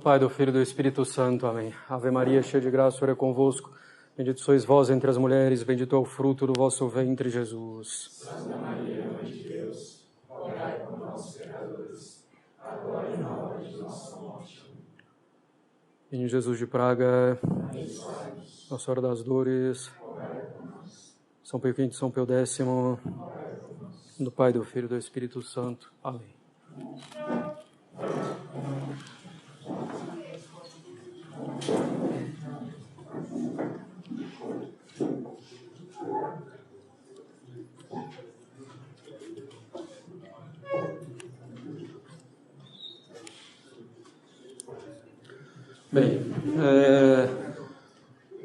Pai, do Filho e do Espírito Santo. Amém. Ave Maria, cheia de graça, o Senhor é convosco. Bendito sois vós entre as mulheres, bendito é o fruto do vosso ventre, Jesus. Santa Maria, Mãe de Deus, rogai por nós, pecadores, agora e na hora de nossa morte. Menino Jesus de Praga, Nossa Senhora das Dores, São Pio V, São Pio X, do Pai, do Filho e do Espírito Santo. Amém. Bem,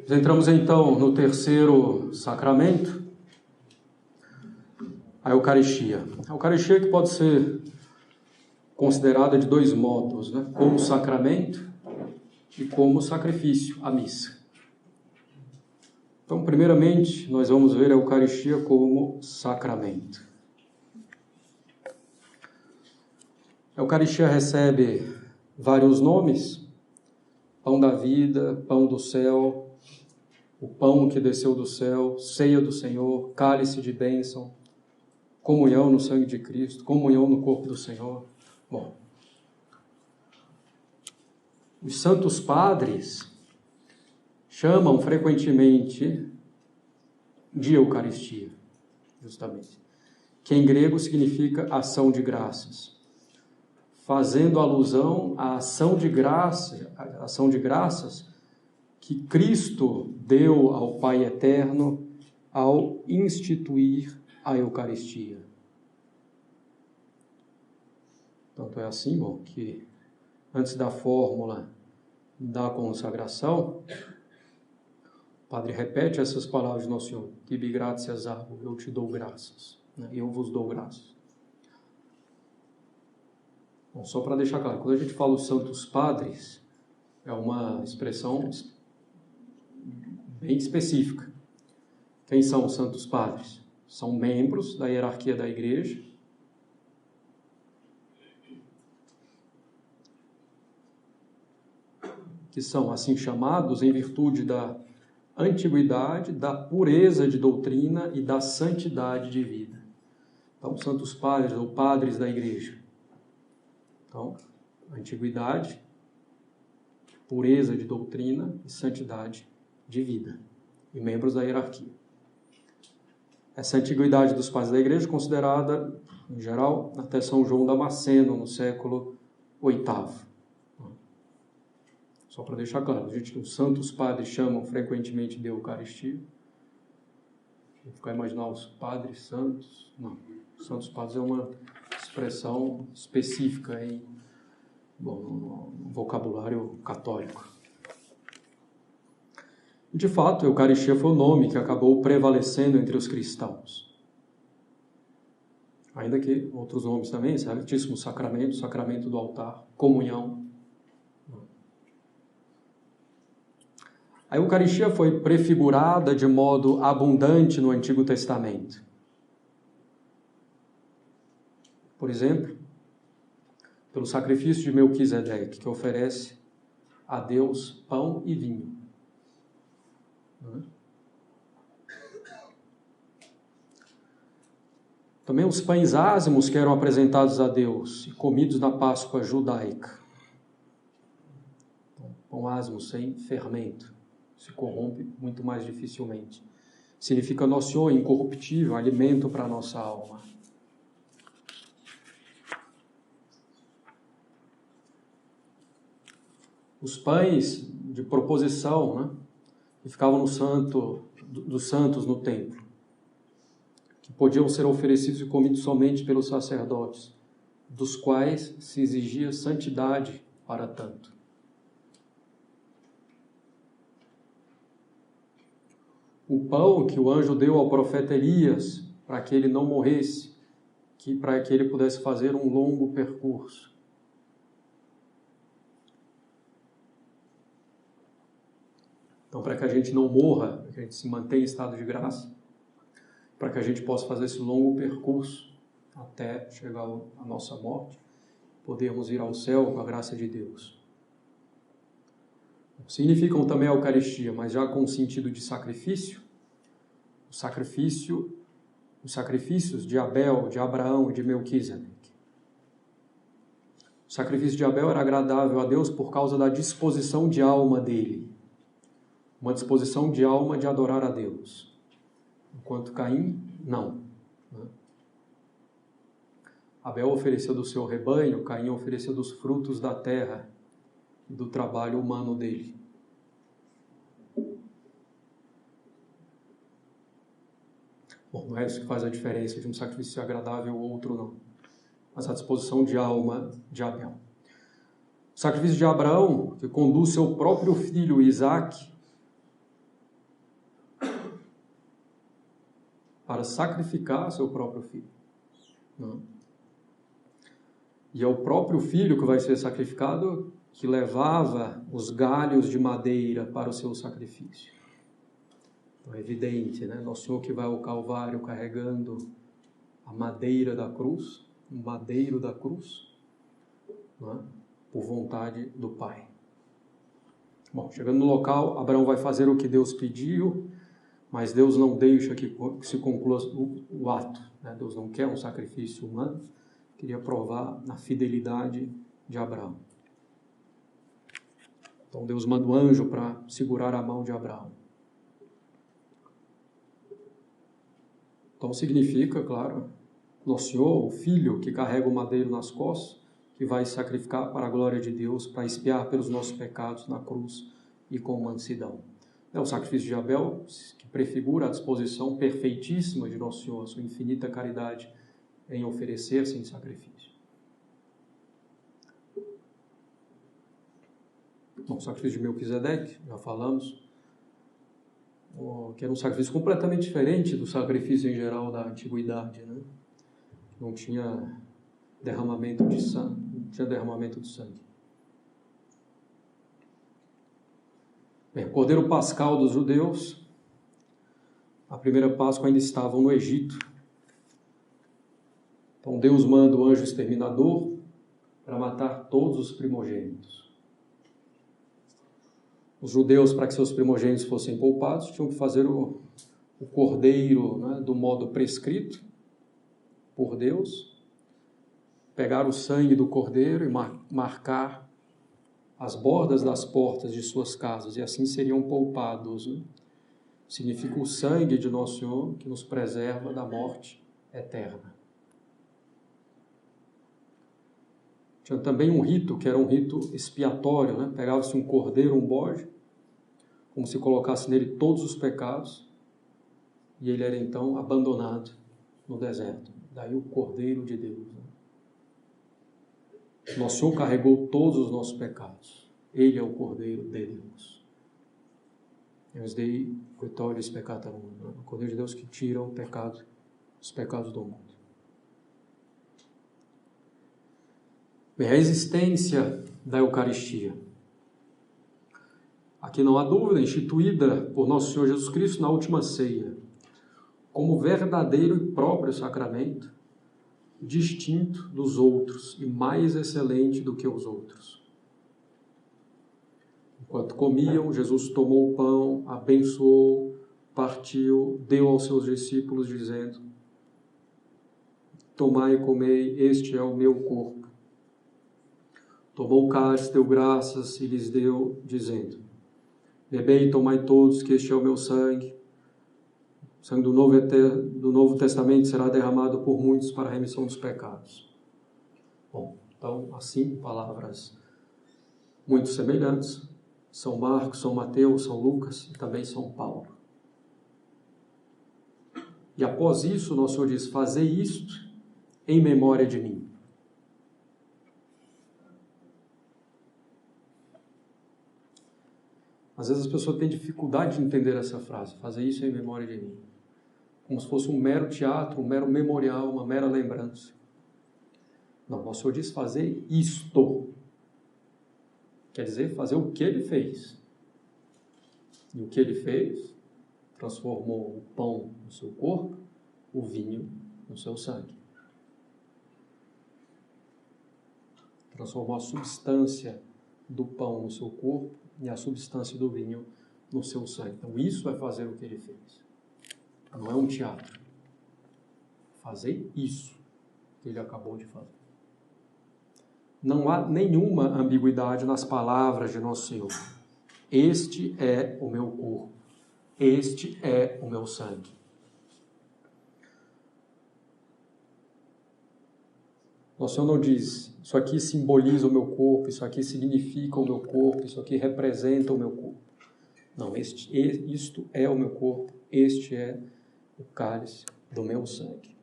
entramos então no terceiro sacramento, a Eucaristia. A Eucaristia que pode ser considerada de dois modos, né? Como sacramento e como sacrifício, a missa. Então, primeiramente, nós vamos ver a Eucaristia como sacramento. A Eucaristia recebe vários nomes: pão da vida, pão do céu, o pão que desceu do céu, ceia do Senhor, cálice de bênção, comunhão no sangue de Cristo, comunhão no corpo do Senhor. Bom, os santos padres chamam frequentemente de Eucaristia, justamente, que em grego significa ação de graças, fazendo alusão à ação de graças que Cristo deu ao Pai Eterno ao instituir a Eucaristia. Tanto é assim, bom, que antes da fórmula da consagração, o padre repete essas palavras de Nosso Senhor: Tibi gratias arbo, eu te dou graças, né? Eu vos dou graças. Bom, só para deixar claro, quando a gente fala os santos padres, é uma expressão bem específica. Quem são os santos padres? São membros da hierarquia da igreja, que são assim chamados em virtude da antiguidade, da pureza de doutrina e da santidade de vida. Então, santos padres ou padres da igreja. Então, antiguidade, pureza de doutrina e santidade de vida, e membros da hierarquia. Essa antiguidade dos padres da igreja é considerada, em geral, até São João Damasceno, no século VIII. Só para deixar claro, os santos padres chamam frequentemente de Eucaristia. Vou ficar imaginar os padres santos. Não, os santos padres é uma expressão específica no vocabulário católico. De fato, a Eucaristia foi o nome que acabou prevalecendo entre os cristãos. Ainda que outros nomes também, Santíssimo Sacramento, Sacramento do Altar, Comunhão. A Eucaristia foi prefigurada de modo abundante no Antigo Testamento. Por exemplo, pelo sacrifício de Melquisedeque, que oferece a Deus pão e vinho. Também os pães ázimos que eram apresentados a Deus e comidos na Páscoa judaica. Pão ázimo sem fermento, se corrompe muito mais dificilmente. Significa Nosso Senhor incorruptível, alimento para a nossa alma. Os pães de proposição, que ficavam dos santos no templo, que podiam ser oferecidos e comidos somente pelos sacerdotes, dos quais se exigia santidade para tanto. O pão que o anjo deu ao profeta Elias, para que ele não morresse, para que ele pudesse fazer um longo percurso. Então, para que a gente não morra, para que a gente se mantenha em estado de graça, para que a gente possa fazer esse longo percurso até chegar à nossa morte, podermos ir ao céu com a graça de Deus. Significam também a Eucaristia, mas já com o sentido de sacrifício. Os sacrifícios de Abel, de Abraão e de Melquisedeque. O sacrifício de Abel era agradável a Deus por causa da disposição de alma dele. Uma disposição de alma de adorar a Deus. Enquanto Caim, não. Abel ofereceu do seu rebanho, Caim ofereceu dos frutos da terra e do trabalho humano dele. Bom, não é isso que faz a diferença de um sacrifício agradável ou outro, não. Mas a disposição de alma de Abel. O sacrifício de Abraão, que conduz seu próprio filho Isaque para sacrificar seu próprio filho. Não. E é o próprio filho que vai ser sacrificado que levava os galhos de madeira para o seu sacrifício. Então é evidente, né? Nosso Senhor que vai ao Calvário carregando a madeira da cruz, o madeiro da cruz, não é? Por vontade do Pai. Bom, chegando no local, Abraão vai fazer o que Deus pediu, mas Deus não deixa que se conclua o ato. Né? Deus não quer um sacrifício humano, queria provar a fidelidade de Abraão. Então Deus manda um anjo para segurar a mão de Abraão. Então significa, claro, Nosso Senhor, o Filho que carrega o madeiro nas costas, que vai sacrificar para a glória de Deus, para expiar pelos nossos pecados na cruz e com mansidão. É o sacrifício de Abel, que prefigura a disposição perfeitíssima de Nosso Senhor, a sua infinita caridade em oferecer-se em sacrifício. Bom, o sacrifício de Melquisedeque, já falamos, que era um sacrifício completamente diferente do sacrifício em geral da antiguidade, né? Não tinha derramamento de sangue, Bem, o Cordeiro Pascal dos judeus, a primeira Páscoa ainda estavam no Egito. Então Deus manda o anjo exterminador para matar todos os primogênitos. Os judeus, para que seus primogênitos fossem poupados, tinham que fazer o cordeiro, né, do modo prescrito por Deus, pegar o sangue do cordeiro e marcar as bordas das portas de suas casas, e assim seriam poupados. Né? Significa o sangue de Nosso Senhor que nos preserva da morte eterna. Tinha também um rito, que era um rito expiatório, né? Pegava-se um cordeiro, um bode, como se colocasse nele todos os pecados, e ele era então abandonado no deserto. Daí o Cordeiro de Deus. Né? Nosso Senhor carregou todos os nossos pecados. Ele é o Cordeiro de Deus. Eus Dei Quitoris Peccata Mundi. O Cordeiro de Deus que tira o pecado, os pecados do mundo. Bem, a existência da Eucaristia. Aqui não há dúvida, instituída por Nosso Senhor Jesus Cristo na última ceia, como verdadeiro e próprio sacramento, distinto dos outros e mais excelente do que os outros. Enquanto comiam, Jesus tomou o pão, abençoou, partiu, deu aos seus discípulos, dizendo: tomai e comei, este é o meu corpo. Tomou o cálice, deu graças e lhes deu, dizendo: bebei e tomai todos, que este é o meu sangue. O sangue do Novo Testamento será derramado por muitos para a remissão dos pecados. Bom, então, assim, palavras muito semelhantes. São Marcos, São Mateus, São Lucas e também São Paulo. E após isso, Nosso Senhor diz: fazei isto em memória de mim. Às vezes as pessoas têm dificuldade de entender essa frase, fazer isso em memória de mim. Como se fosse um mero teatro, um mero memorial, uma mera lembrança. Não, Nosso Senhor diz fazer isto. Quer dizer, fazer o que Ele fez. E o que Ele fez? Transformou o pão no seu corpo, o vinho no seu sangue. Transformou a substância do pão no seu corpo e a substância do vinho no seu sangue. Então, isso é fazer o que ele fez. Não é um teatro. Fazer isso que ele acabou de fazer. Não há nenhuma ambiguidade nas palavras de Nosso Senhor. Este é o meu corpo. Este é o meu sangue. Nosso Senhor não diz, isso aqui simboliza o meu corpo, isso aqui significa o meu corpo, isso aqui representa o meu corpo. Não, isto é o meu corpo, este é o cálice do meu sangue.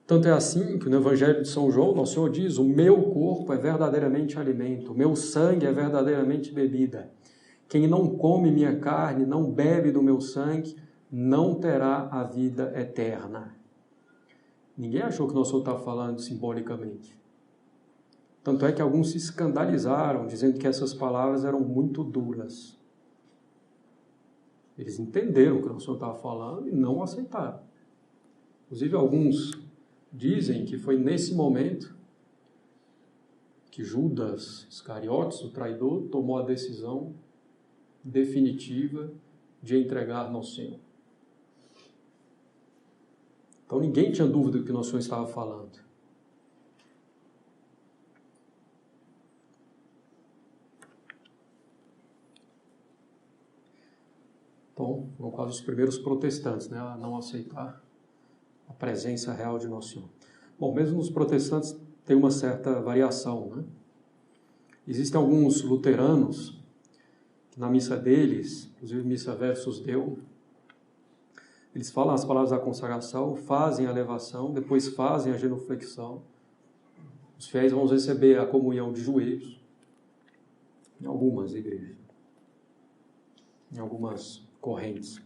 Tanto é assim que no Evangelho de São João, Nosso Senhor diz, o meu corpo é verdadeiramente alimento, o meu sangue é verdadeiramente bebida. Quem não come minha carne, não bebe do meu sangue, não terá a vida eterna. Ninguém achou que Nosso Senhor estava falando simbolicamente. Tanto é que alguns se escandalizaram, dizendo que essas palavras eram muito duras. Eles entenderam o que Nosso Senhor estava falando e não aceitaram. Inclusive, alguns dizem que foi nesse momento que Judas Iscariotes, o traidor, tomou a decisão definitiva de entregar Nosso Senhor. Então ninguém tinha dúvida do que Nosso Senhor estava falando. Então, no caso, os primeiros protestantes, a não aceitar a presença real de Nosso Senhor. Bom, mesmo nos protestantes tem uma certa variação, Existem alguns luteranos que na missa deles, inclusive missa versus Deo, eles falam as palavras da consagração, fazem a elevação, depois fazem a genuflexão. Os fiéis vão receber a comunhão de joelhos em algumas igrejas, em algumas correntes.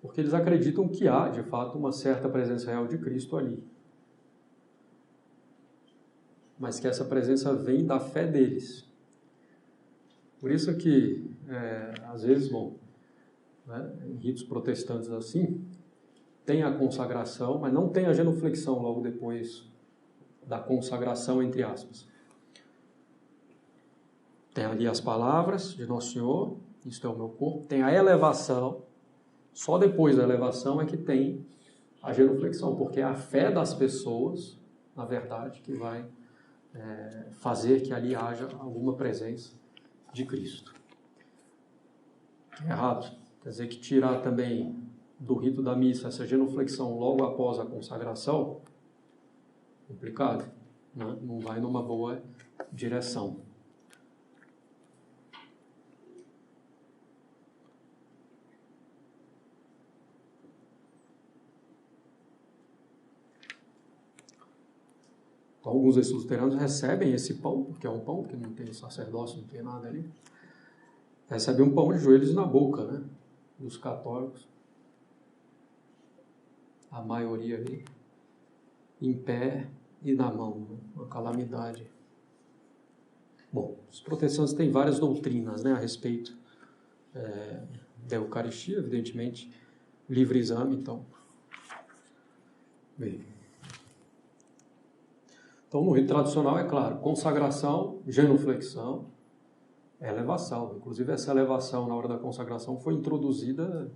Porque eles acreditam que há, de fato, uma certa presença real de Cristo ali. Mas que essa presença vem da fé deles. Por isso que, às vezes, em ritos protestantes assim, tem a consagração, mas não tem a genuflexão logo depois da consagração, entre aspas. Tem ali as palavras de Nosso Senhor, isto é o meu corpo, tem a elevação, só depois da elevação é que tem a genuflexão, porque é a fé das pessoas, na verdade, que vai fazer que ali haja alguma presença de Cristo. É errado. Quer dizer que tirar também do rito da missa essa genuflexão logo após a consagração, complicado, não vai numa boa direção. Então, alguns desses luteranos recebem esse pão, porque é um pão, porque não tem sacerdócio, não tem nada ali. Recebem um pão de joelhos na boca, dos católicos. A maioria ali, em pé e na mão, uma calamidade. Bom, os protestantes têm várias doutrinas, a respeito da Eucaristia, evidentemente, livre exame, então. Bem. Então, no rito tradicional, é claro, consagração, genuflexão, elevação. Inclusive, essa elevação na hora da consagração foi introduzida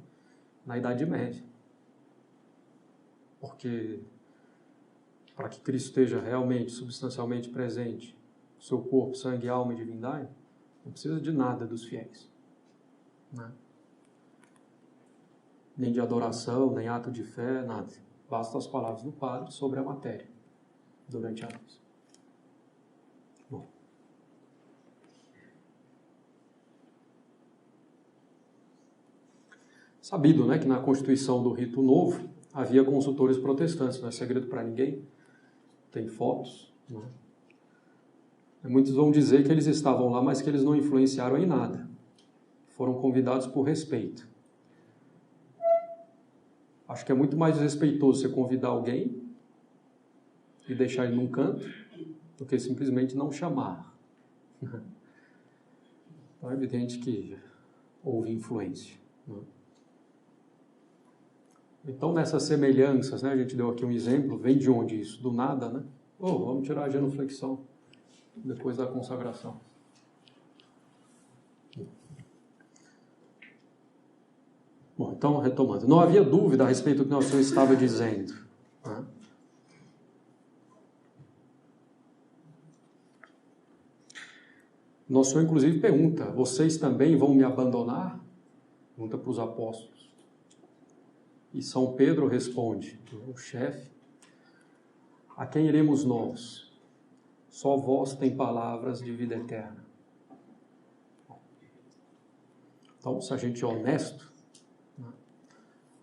na Idade Média. Porque, para que Cristo esteja realmente, substancialmente presente, seu corpo, sangue, alma e divindade, não precisa de nada dos fiéis. Nem de adoração, nem ato de fé, nada. Basta as palavras do padre sobre a matéria, durante a missa. Bom. Sabido, que na constituição do rito novo havia consultores protestantes, não é segredo para ninguém, tem fotos. Muitos vão dizer que eles estavam lá, mas que eles não influenciaram em nada. Foram convidados por respeito. Acho que é muito mais respeitoso você convidar alguém e deixar ele num canto do que simplesmente não chamar. Então é evidente que houve influência. Então, nessas semelhanças, a gente deu aqui um exemplo, vem de onde isso? Do nada, vamos tirar a genuflexão depois da consagração. então, retomando. Não havia dúvida a respeito do que Nosso Senhor estava dizendo. Né? Nosso Senhor, inclusive, pergunta: vocês também vão me abandonar? Pergunta para os apóstolos. E São Pedro responde, o chefe: a quem iremos nós? Só vós tem palavras de vida eterna. Então, se a gente é honesto, né,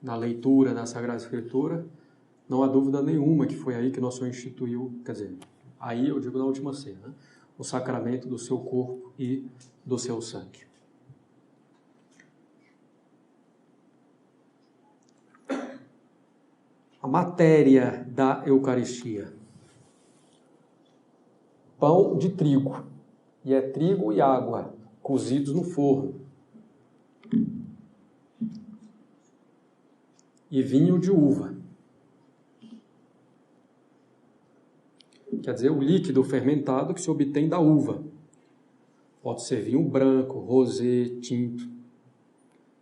na leitura da Sagrada Escritura, não há dúvida nenhuma que foi aí que Nosso Senhor instituiu, quer dizer, aí eu digo na última ceia, né, o sacramento do seu corpo e do seu sangue. A matéria da Eucaristia. Pão de trigo, e é trigo e água, cozidos no forno. E vinho de uva. Quer dizer, o líquido fermentado que se obtém da uva. Pode ser vinho branco, rosé, tinto.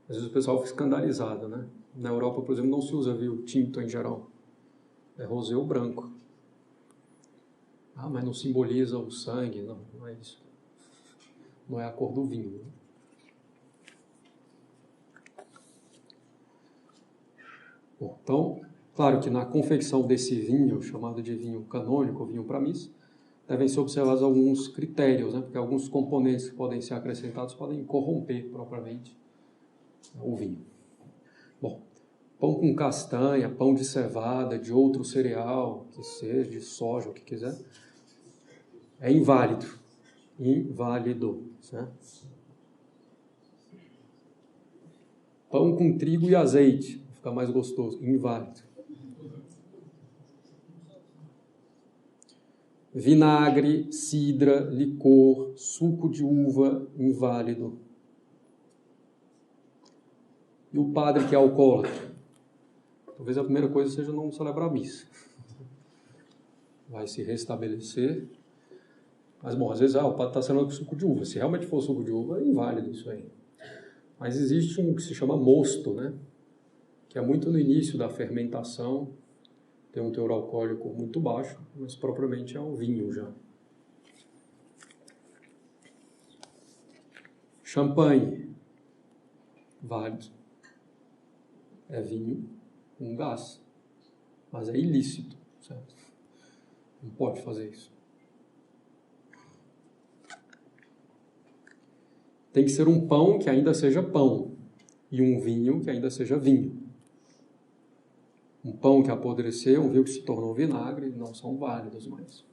Às vezes o pessoal fica escandalizado, né? Na Europa, por exemplo, não se usa vinho tinto em geral. É rosé ou branco. Ah, mas não simboliza o sangue. Não, não é isso. Não é a cor do vinho. Bom, então, claro que na confecção desse vinho, chamado de vinho canônico, vinho para missa, devem ser observados alguns critérios, né? Porque alguns componentes que podem ser acrescentados podem corromper propriamente o vinho. Bom, pão com castanha, pão de cevada, de outro cereal, que seja, de soja, o que quiser, é inválido. Inválido, certo? Pão com trigo e azeite, vai ficar mais gostoso, inválido. Vinagre, cidra, licor, suco de uva, inválido. E o padre que é alcoólatra? Talvez a primeira coisa seja não celebrar a missa. Vai se restabelecer. Mas, bom, às vezes o padre está celebrando com suco de uva. Se realmente for suco de uva, é inválido isso aí. Mas existe um que se chama mosto, né? Que é muito no início da fermentação, tem um teor alcoólico muito baixo, mas propriamente é um vinho já. Champanhe, válido. É vinho com gás, mas é ilícito, certo? Não pode fazer isso. Tem que ser um pão que ainda seja pão e um vinho que ainda seja vinho. Um pão que apodreceu, um vinho que se tornou vinagre, não são válidos mais.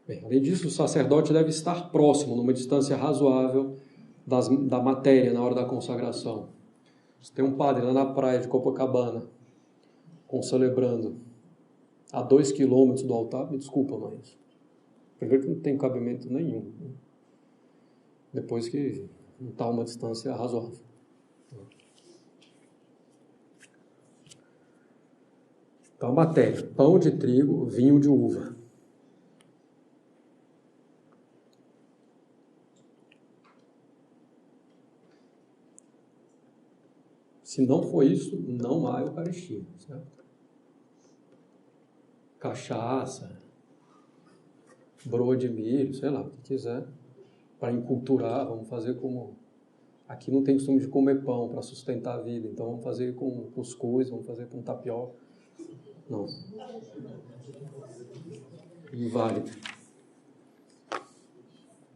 Bem, além disso, o sacerdote deve estar próximo, numa distância razoável da matéria na hora da consagração. Se tem um padre lá na praia de Copacabana, concelebrando a 2 quilômetros do altar, me desculpa, mas primeiro que não tem cabimento nenhum. Né? Depois que não está uma distância razoável. Então, a matéria: pão de trigo, vinho de uva. Se não for isso, não há Eucaristia, certo? Cachaça, broa de milho, sei lá, o que quiser, para enculturar, vamos fazer como... Aqui não tem costume de comer pão para sustentar a vida, então vamos fazer com cuscuz, vamos fazer com tapioca. Não. Inválido.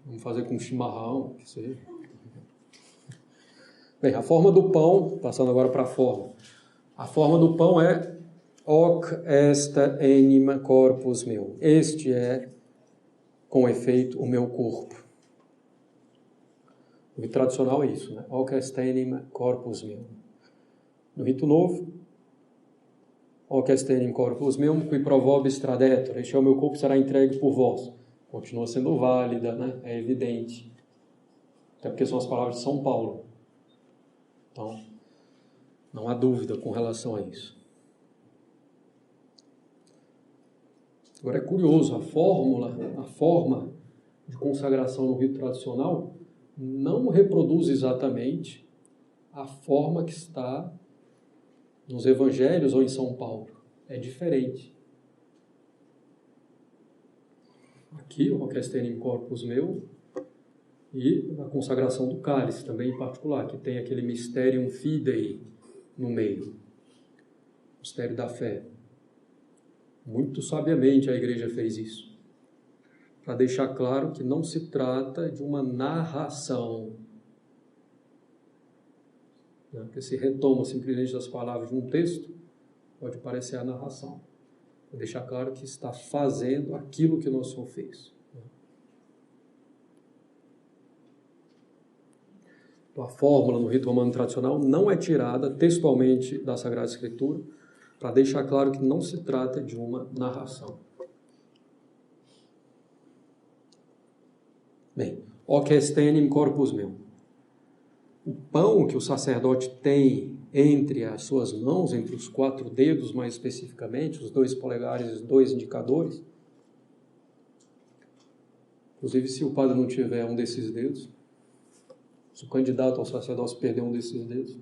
Vamos fazer com chimarrão, que seja. Bem, a forma do pão, passando agora para a forma. A forma do pão é hoc est anima corpus meu. Este é, com efeito, o meu corpo. O rito tradicional é isso, né? Hoc est anima corpus meu. No rito novo, hoc est anima corpus meum, qui pro vobis tradetur. Este é o meu corpo, será entregue por vós. Continua sendo válida, né? É evidente. Até porque são as palavras de São Paulo. Então, não há dúvida com relação a isso. Agora é curioso, a forma de consagração no rito tradicional não reproduz exatamente a forma que está nos Evangelhos ou em São Paulo. É diferente. Aqui, o Hoc est enim corpus meu, e a consagração do cálice, também em particular, que tem aquele mysterium fidei no meio. Mistério da fé. Muito sabiamente a igreja fez isso, para deixar claro que não se trata de uma narração, né? Porque se retoma simplesmente das palavras de um texto, pode parecer a narração. Para deixar claro que está fazendo aquilo que o nosso Senhor fez. Então, a fórmula no rito romano tradicional não é tirada textualmente da Sagrada Escritura, para deixar claro que não se trata de uma narração. Bem, hoc est enim corpus meu. O pão que o sacerdote tem entre as suas mãos, entre os 4 dedos mais especificamente, os 2 polegares e os 2 indicadores. Inclusive, se o padre não tiver um desses dedos, se o candidato ao sacerdócio perder um desses dedos,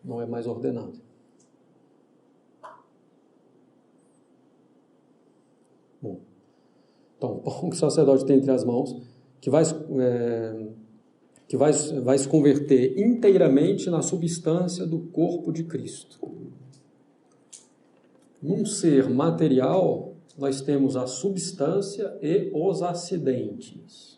não é mais ordenado. Bom, então, o pão que o sacerdote tem entre as mãos, que vai se converter inteiramente na substância do corpo de Cristo. Num ser material, nós temos a substância e os acidentes.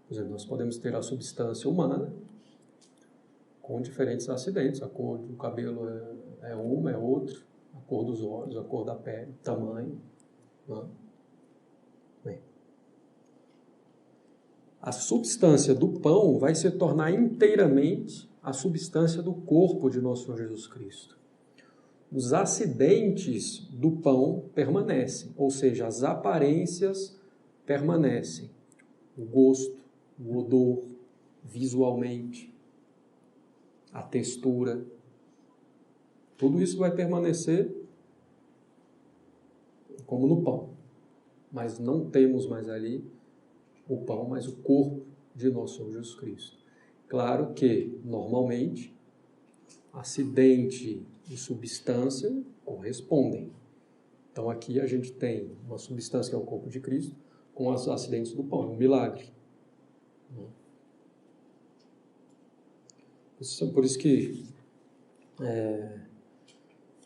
Por exemplo, nós podemos ter a substância humana com diferentes acidentes. A cor do cabelo é uma, é outra. A cor dos olhos, a cor da pele, tamanho. Bem, a substância do pão vai se tornar inteiramente a substância do corpo de nosso Senhor Jesus Cristo. Os acidentes do pão permanecem, ou seja, as aparências permanecem. O gosto, o odor, visualmente, a textura, tudo isso vai permanecer como no pão. Mas não temos mais ali o pão, mas o corpo de nosso Senhor Jesus Cristo. Claro que, normalmente, acidente e substância correspondem. Então aqui a gente tem uma substância que é o corpo de Cristo com os acidentes do pão, é um milagre. Por isso que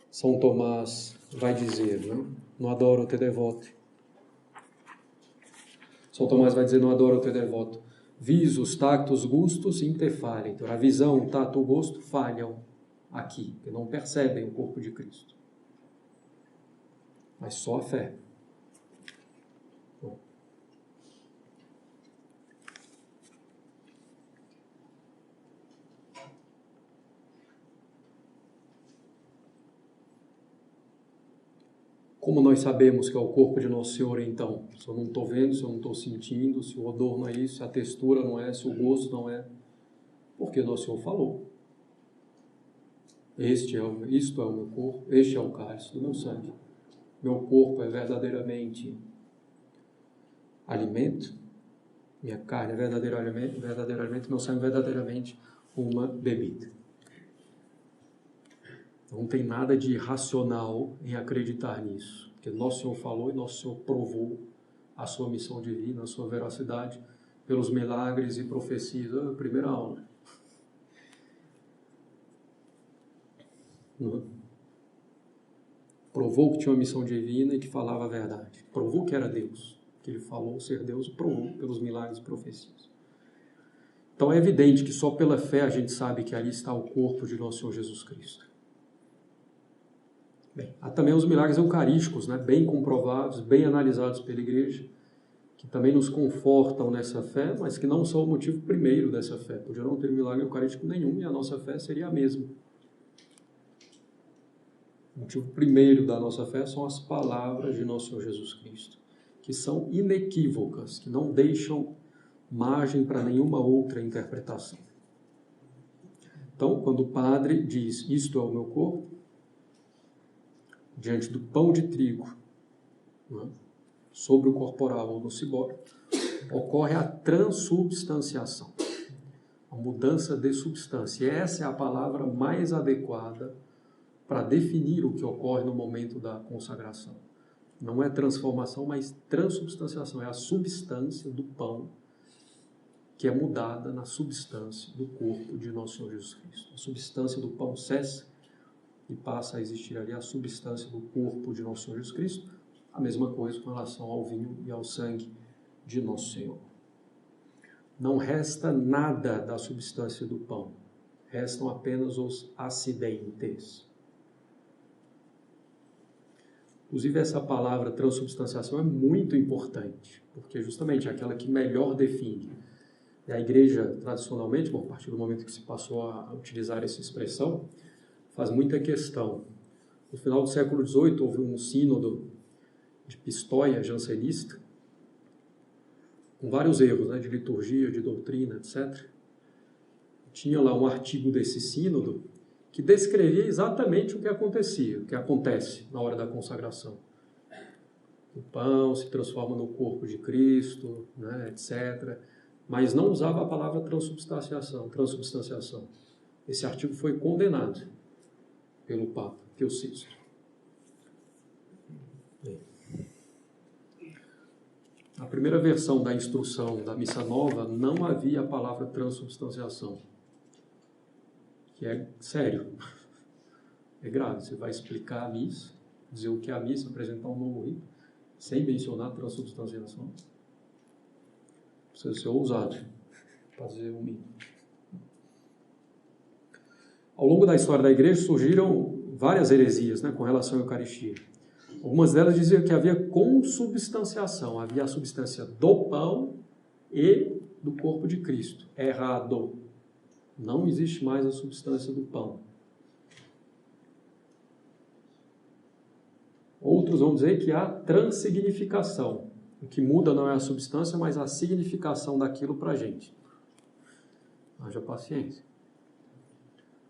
São Tomás vai dizer, no Adoro te devote. São Tomás vai dizer no Adoro te devoto: visus, tactus, gustus, inte fallitur. A visão, o tato, o gosto falham aqui, que não percebem o corpo de Cristo. Mas só a fé. Bom. Como nós sabemos que é o corpo de Nosso Senhor, então? Se eu não estou vendo, se eu não estou sentindo, se o odor não é isso, se a textura não é, se o gosto não é. Porque Nosso Senhor falou. Isto é o meu corpo, este é o cálice do meu sangue. Meu corpo é verdadeiramente alimento, minha carne é verdadeiramente, meu sangue é verdadeiramente uma bebida. Não tem nada de irracional em acreditar nisso, porque Nosso Senhor falou e Nosso Senhor provou a sua missão divina, a sua veracidade, pelos milagres e profecias. Primeira aula. Provou que tinha uma missão divina e que falava a verdade. Provou que era Deus, que ele falou ser Deus, provou pelos milagres e profecias. Então é evidente que só pela fé a gente sabe que ali está o corpo de Nosso Senhor Jesus Cristo. Bem, há também os milagres eucarísticos, bem comprovados, bem analisados pela Igreja, que também nos confortam nessa fé, mas que não são o motivo primeiro dessa fé. Podia não ter milagre eucarístico nenhum e a nossa fé seria a mesma. O motivo primeiro da nossa fé são as palavras de Nosso Senhor Jesus Cristo, que são inequívocas, que não deixam margem para nenhuma outra interpretação. Então, quando o padre diz, isto é o meu corpo, diante do pão de trigo né, sobre o corporal ou no ciboro, ocorre a transubstanciação, a mudança de substância. E essa é a palavra mais adequada para definir o que ocorre no momento da consagração. Não é transformação, mas transubstanciação. É a substância do pão que é mudada na substância do corpo de nosso Senhor Jesus Cristo. A substância do pão cessa e passa a existir ali a substância do corpo de nosso Senhor Jesus Cristo. A mesma coisa com relação ao vinho e ao sangue de nosso Senhor. Não resta nada da substância do pão. Restam apenas os acidentes. Inclusive, essa palavra transubstanciação é muito importante, porque justamente é aquela que melhor define. E a igreja, tradicionalmente, a partir do momento que se passou a utilizar essa expressão, faz muita questão. No final do século XVIII, houve um sínodo de Pistoia, jansenista, com vários erros, né, de liturgia, de doutrina, etc. Tinha lá um artigo desse sínodo que descrevia exatamente o que acontecia, o que acontece na hora da consagração. O pão se transforma no corpo de Cristo, né, etc., mas não usava a palavra transubstanciação. Esse artigo foi condenado pelo Papa Pio VI. Na primeira versão da instrução da Missa Nova, não havia a palavra transubstanciação, que é sério, é grave. Você vai explicar a missa, dizer o que é a missa, apresentar um novo rito, sem mencionar transubstanciação. Precisa ser ousado, fazer o mínimo. Ao longo da história da igreja surgiram várias heresias, né, com relação à Eucaristia. Algumas delas diziam que havia consubstanciação, havia a substância do pão e do corpo de Cristo. Errado. Não existe mais a substância do pão. Outros vão dizer que há transsignificação. O que muda não é a substância, mas a significação daquilo para a gente. Haja paciência.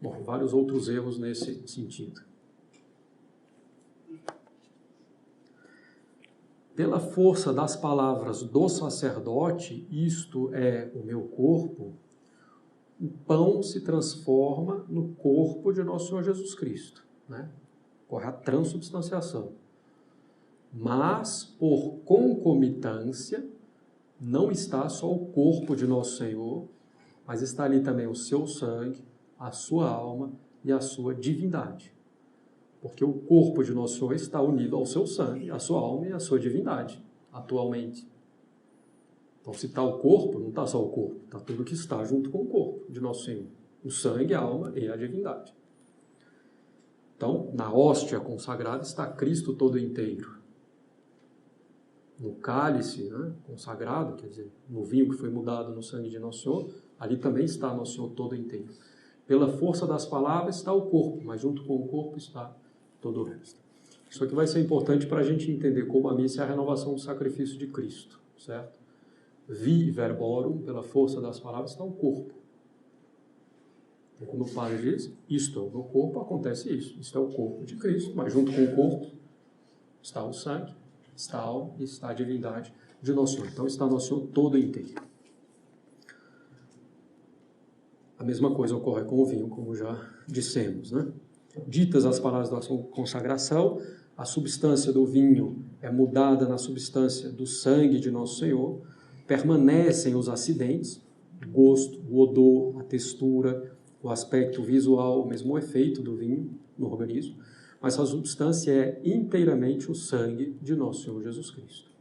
Bom, vários outros erros nesse sentido. Pela força das palavras do sacerdote, isto é o meu corpo, o pão se transforma no corpo de nosso Senhor Jesus Cristo, né? Ocorre a transubstanciação. Mas, por concomitância, não está só o corpo de nosso Senhor, mas está ali também o seu sangue, a sua alma e a sua divindade. Porque o corpo de nosso Senhor está unido ao seu sangue, à sua alma e à sua divindade, atualmente. Então, se está o corpo, não está só o corpo, está tudo que está junto com o corpo de nosso Senhor. O sangue, a alma e a divindade. Então, na hóstia consagrada está Cristo todo inteiro. No cálice, né, consagrado, quer dizer, no vinho que foi mudado no sangue de nosso Senhor, ali também está nosso Senhor todo inteiro. Pela força das palavras está o corpo, mas junto com o corpo está todo o resto. Isso aqui vai ser importante para a gente entender como a missa é a renovação do sacrifício de Cristo, certo? Vi verborum, pela força das palavras, está o corpo. Então, quando o padre diz, isto é o meu corpo, acontece isso. Isto é o corpo de Cristo, mas junto com o corpo está o sangue, está a alma e está a divindade de nosso Senhor. Então está nosso Senhor todo inteiro. A mesma coisa ocorre com o vinho, como já dissemos, né? Ditas as palavras da consagração, a substância do vinho é mudada na substância do sangue de nosso Senhor, permanecem os acidentes, o gosto, o odor, a textura, o aspecto visual, o mesmo efeito do vinho no organismo, mas a substância é inteiramente o sangue de nosso Senhor Jesus Cristo.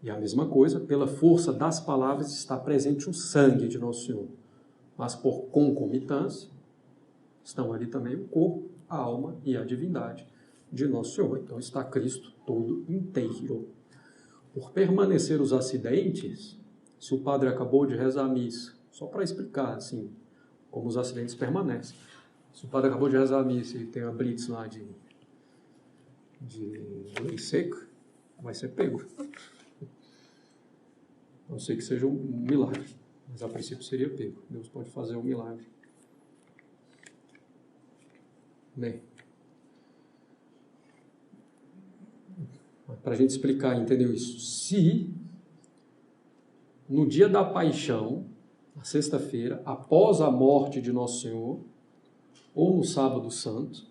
E a mesma coisa, pela força das palavras está presente o sangue de nosso Senhor, mas por concomitância estão ali também o corpo, a alma e a divindade de nosso Senhor. Então está Cristo todo inteiro. Por permanecer os acidentes, se o padre acabou de rezar a missa, só para explicar assim, como os acidentes permanecem. Se o padre acabou de rezar a missa e tem a blitz lá de lei seca, vai ser pego. A não ser que seja um milagre, mas a princípio seria pego. Deus pode fazer um milagre. Bem, para a gente explicar, entendeu isso? Se no dia da paixão, na sexta-feira, após a morte de Nosso Senhor, ou no sábado santo,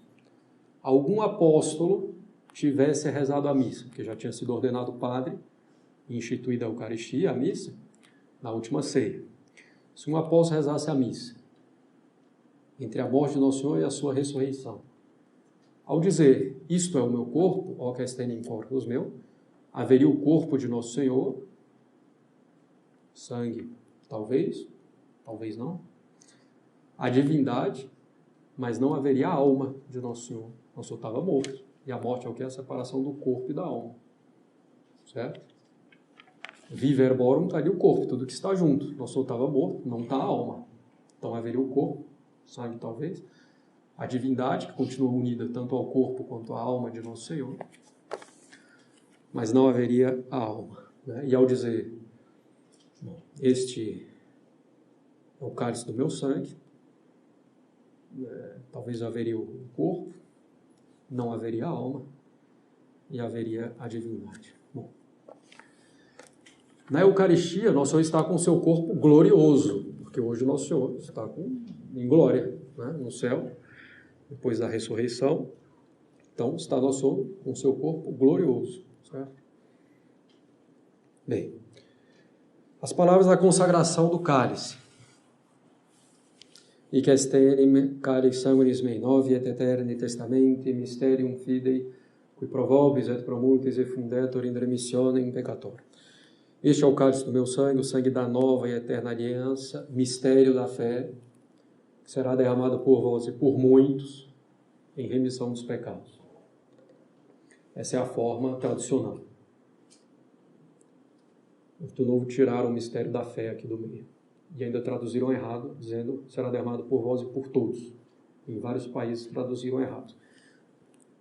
algum apóstolo tivesse rezado a missa, porque já tinha sido ordenado padre e instituída a Eucaristia, a missa, na última ceia. Se um apóstolo rezasse a missa, entre a morte de Nosso Senhor e a sua ressurreição, ao dizer, isto é o meu corpo, ó que estende em corpus meu, haveria o corpo de Nosso Senhor, sangue, talvez não, a divindade, mas não haveria a alma de Nosso Senhor. Nosso Senhor estava morto. E a morte é o que? A separação do corpo e da alma. Certo? Vive erborum, está ali o corpo, tudo que está junto. Nosso Senhor estava morto, não está a alma. Então haveria o corpo, sangue talvez, a divindade, que continua unida tanto ao corpo quanto à alma de Nosso Senhor, mas não haveria a alma. Né? E ao dizer, bom, este é o cálice do meu sangue, talvez haveria o corpo, não haveria a alma e haveria a divindade. Bom, na Eucaristia, Nosso Senhor está com o seu corpo glorioso, porque hoje Nosso Senhor está em glória, né, no céu, depois da ressurreição. Então, está Nosso Senhor com o seu corpo glorioso. Certo? Bem, as palavras da consagração do cálice. Ic esterim cari sanguinis mei novi et eterni testamenti mysterium fidei, qui pro vobis et pro multis effundetur in remissionem peccator. Este é o cálice do meu sangue, o sangue da nova e eterna aliança, mistério da fé, que será derramado por vós e por muitos em remissão dos pecados. Essa é a forma tradicional. No Rito Novo tiraram o mistério da fé aqui do meio. E ainda traduziram errado, dizendo será derramado por vós e por todos. Em vários países traduziram errado.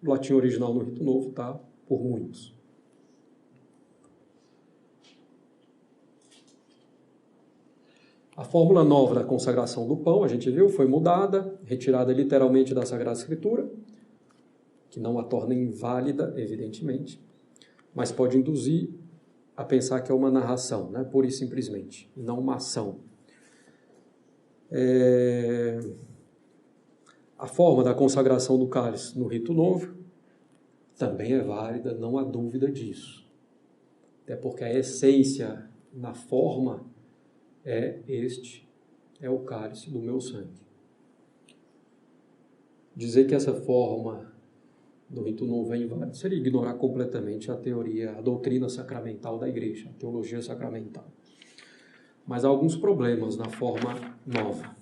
O latim original no Rito Novo está por muitos. A fórmula nova da consagração do pão, a gente viu, foi mudada, retirada literalmente da Sagrada Escritura, que não a torna inválida, evidentemente, mas pode induzir a pensar que é uma narração, né, pura e simplesmente, não uma ação. A forma da consagração do cálice no Rito Novo também é válida, não há dúvida disso. Até porque a essência na forma é o cálice do meu sangue. Dizer que essa forma do Rito Novo é inválida seria ignorar completamente a teoria, a doutrina sacramental da Igreja, a teologia sacramental. Mas há alguns problemas na forma nova.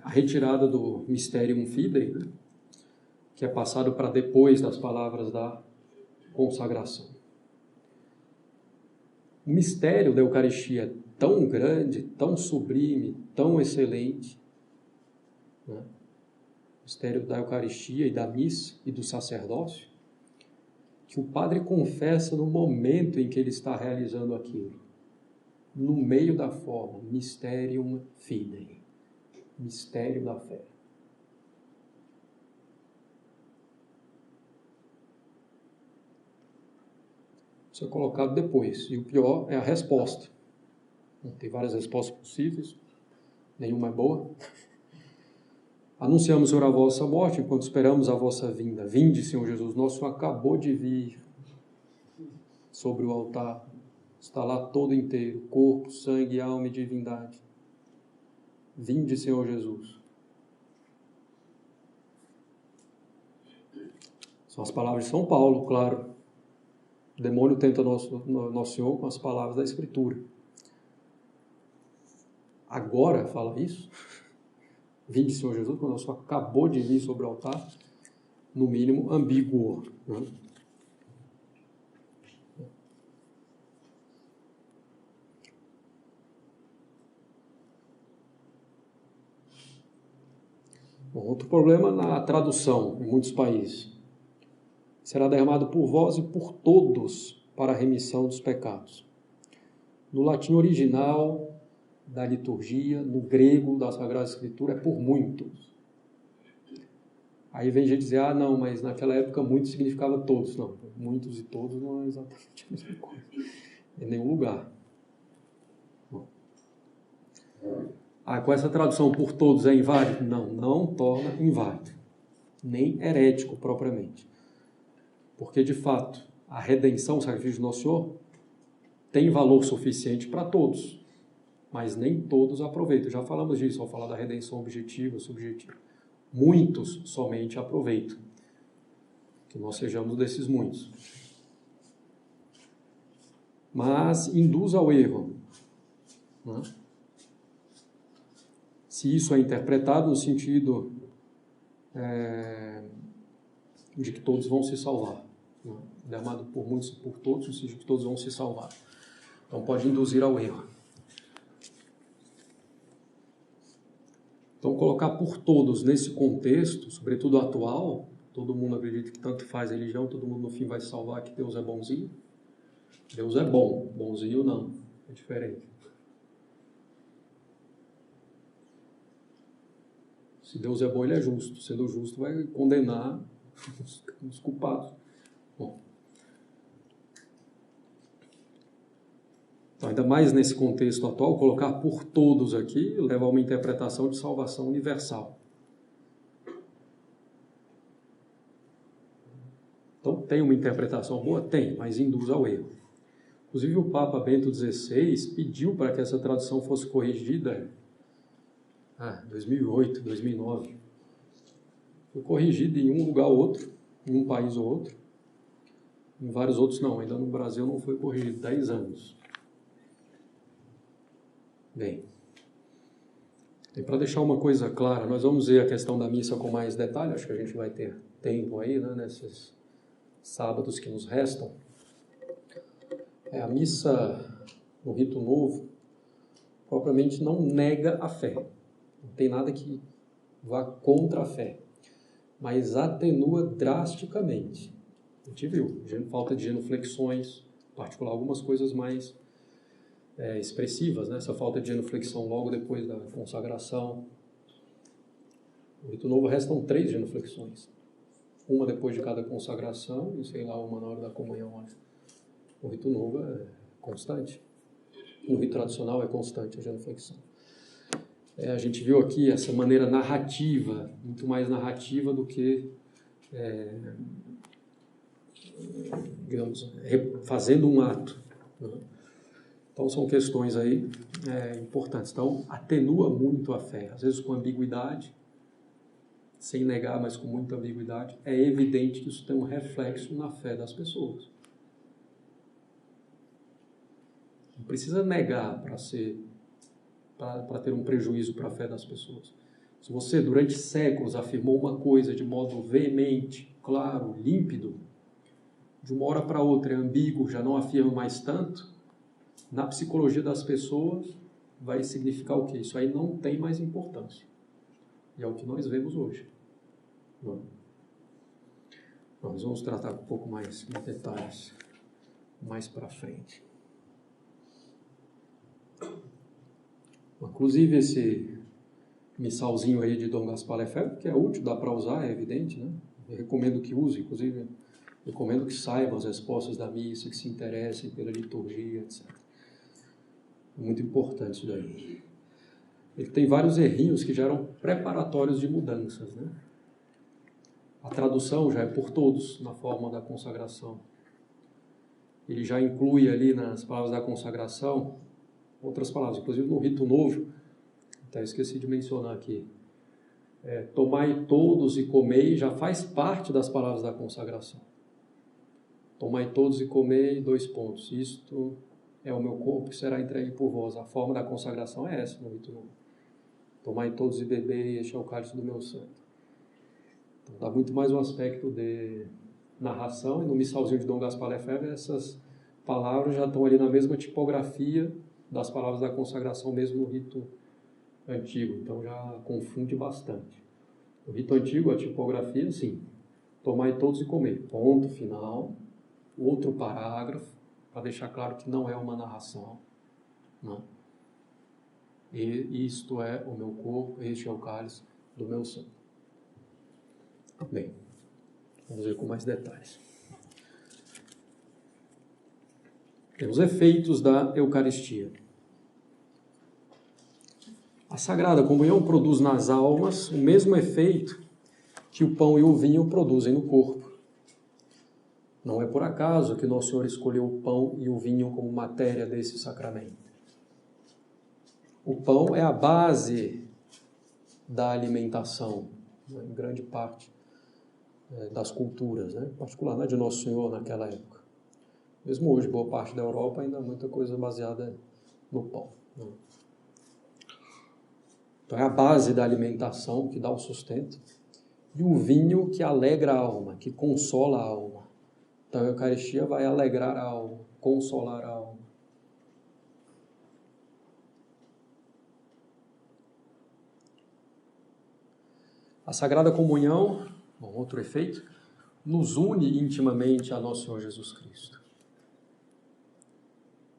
A retirada do Mysterium Fidei, né, que é passado para depois das palavras da consagração. O mistério da Eucaristia é tão grande, tão sublime, tão excelente, né? O mistério da Eucaristia e da missa e do sacerdócio, que o padre confessa no momento em que ele está realizando aquilo. No meio da forma, Mysterium Fidei, mistério da fé. Isso é colocado depois, e o pior é a resposta. Tem várias respostas possíveis, nenhuma é boa. Anunciamos, Senhor, a vossa morte, enquanto esperamos a vossa vinda. Vinde, Senhor Jesus, nosso acabou de vir sobre o altar. Está lá todo inteiro, corpo, sangue, alma e divindade. Vinde, Senhor Jesus. São as palavras de São Paulo, claro. O demônio tenta nosso Senhor com as palavras da Escritura. Agora fala isso? Vinde, Senhor Jesus, quando o Senhor acabou de vir sobre o altar, no mínimo ambíguo. Né? Bom, outro problema na tradução em muitos países. Será derramado por vós e por todos para a remissão dos pecados. No latim original da liturgia, no grego da Sagrada Escritura, é por muitos. Aí vem gente dizer, não, mas naquela época muito significava todos. Não, muitos e todos não é exatamente a mesma coisa. Em nenhum lugar. Bom. Com essa tradução por todos é inválido? Não, não torna inválido. Nem herético propriamente. Porque, de fato, a redenção, o sacrifício do Nosso Senhor, tem valor suficiente para todos. Mas nem todos aproveitam. Já falamos disso ao falar da redenção objetiva, subjetiva. Muitos somente aproveitam. Que nós sejamos desses muitos. Mas induz ao erro. Né? Se isso é interpretado no sentido de que todos vão se salvar. Né? Ele é amado por muitos e por todos, no sentido de que todos vão se salvar. Então pode induzir ao erro. Então colocar por todos nesse contexto, sobretudo atual, todo mundo acredita que tanto faz a religião, todo mundo no fim vai se salvar, que Deus é bonzinho. Deus é bom, bonzinho não, é diferente. Se Deus é bom, Ele é justo. Sendo justo, vai condenar os culpados. Bom. Então, ainda mais nesse contexto atual, colocar por todos aqui leva a uma interpretação de salvação universal. Então, tem uma interpretação boa? Tem, mas induz ao erro. Inclusive, o Papa Bento XVI pediu para que essa tradução fosse corrigida em 2008, 2009. Foi corrigida em um lugar ou outro, em um país ou outro. Em vários outros não, ainda no Brasil não foi corrigido, 10 anos. Bem, e para deixar uma coisa clara, nós vamos ver a questão da missa com mais detalhe, acho que a gente vai ter tempo aí, né, nesses sábados que nos restam. A missa no rito novo, propriamente não nega a fé. Não tem nada que vá contra a fé, mas atenua drasticamente. A gente viu, falta de genuflexões, em particular algumas coisas mais expressivas, né? Essa falta de genuflexão logo depois da consagração. No rito novo restam 3 genuflexões. Uma depois de cada consagração e, sei lá, uma na hora da comunhão. No rito novo é constante. No rito tradicional é constante a genuflexão. A gente viu aqui essa maneira narrativa, muito mais narrativa do que, digamos, fazendo um ato. Né? Então, são questões aí importantes. Então, atenua muito a fé, às vezes com ambiguidade, sem negar, mas com muita ambiguidade. É evidente que isso tem um reflexo na fé das pessoas. Não precisa negar para ter um prejuízo para a fé das pessoas. Se você, durante séculos, afirmou uma coisa de modo veemente, claro, límpido, de uma hora para outra é ambíguo, já não afirma mais tanto, na psicologia das pessoas vai significar o quê? Isso aí não tem mais importância. E é o que nós vemos hoje. Não. Nós vamos tratar um pouco mais de detalhes mais para frente. Inclusive esse missalzinho aí de Dom Gaspar Lefebvre, que é útil, dá para usar, é evidente, né? Eu recomendo que use, inclusive, recomendo que saibam as respostas da missa, que se interessem pela liturgia, etc. É muito importante isso daí. Ele tem vários errinhos que já eram preparatórios de mudanças, né? A tradução já é por todos, na forma da consagração. Ele já inclui ali nas palavras da consagração outras palavras, inclusive no rito novo, até esqueci de mencionar aqui, tomai todos e comei, já faz parte das palavras da consagração. Tomai todos e comei, 2 pontos. Isto é o meu corpo que será entregue por vós. A forma da consagração é essa no rito novo. Tomai todos e bebei, este é o cálice do meu sangue. Então dá muito mais um aspecto de narração, e no missalzinho de Dom Gaspar Lefebvre essas palavras já estão ali na mesma tipografia das palavras da consagração, mesmo no rito antigo. Então já confunde bastante. No rito antigo, a tipografia, sim. Tomai todos e comei. Ponto final. Outro parágrafo, para deixar claro que não é uma narração. Não. E isto é o meu corpo, este é o cálice do meu sangue. Bem, vamos ver com mais detalhes. Os efeitos da Eucaristia. A Sagrada Comunhão produz nas almas o mesmo efeito que o pão e o vinho produzem no corpo. Não é por acaso que Nosso Senhor escolheu o pão e o vinho como matéria desse sacramento. O pão é a base da alimentação, né, em grande parte das culturas, né, em particular na de Nosso Senhor naquela época. Mesmo hoje, boa parte da Europa ainda há muita coisa baseada no pão. Né. Então é a base da alimentação que dá o sustento. E o vinho que alegra a alma, que consola a alma. Então a Eucaristia vai alegrar a alma, consolar a alma. A Sagrada Comunhão, outro efeito, nos une intimamente a Nosso Senhor Jesus Cristo.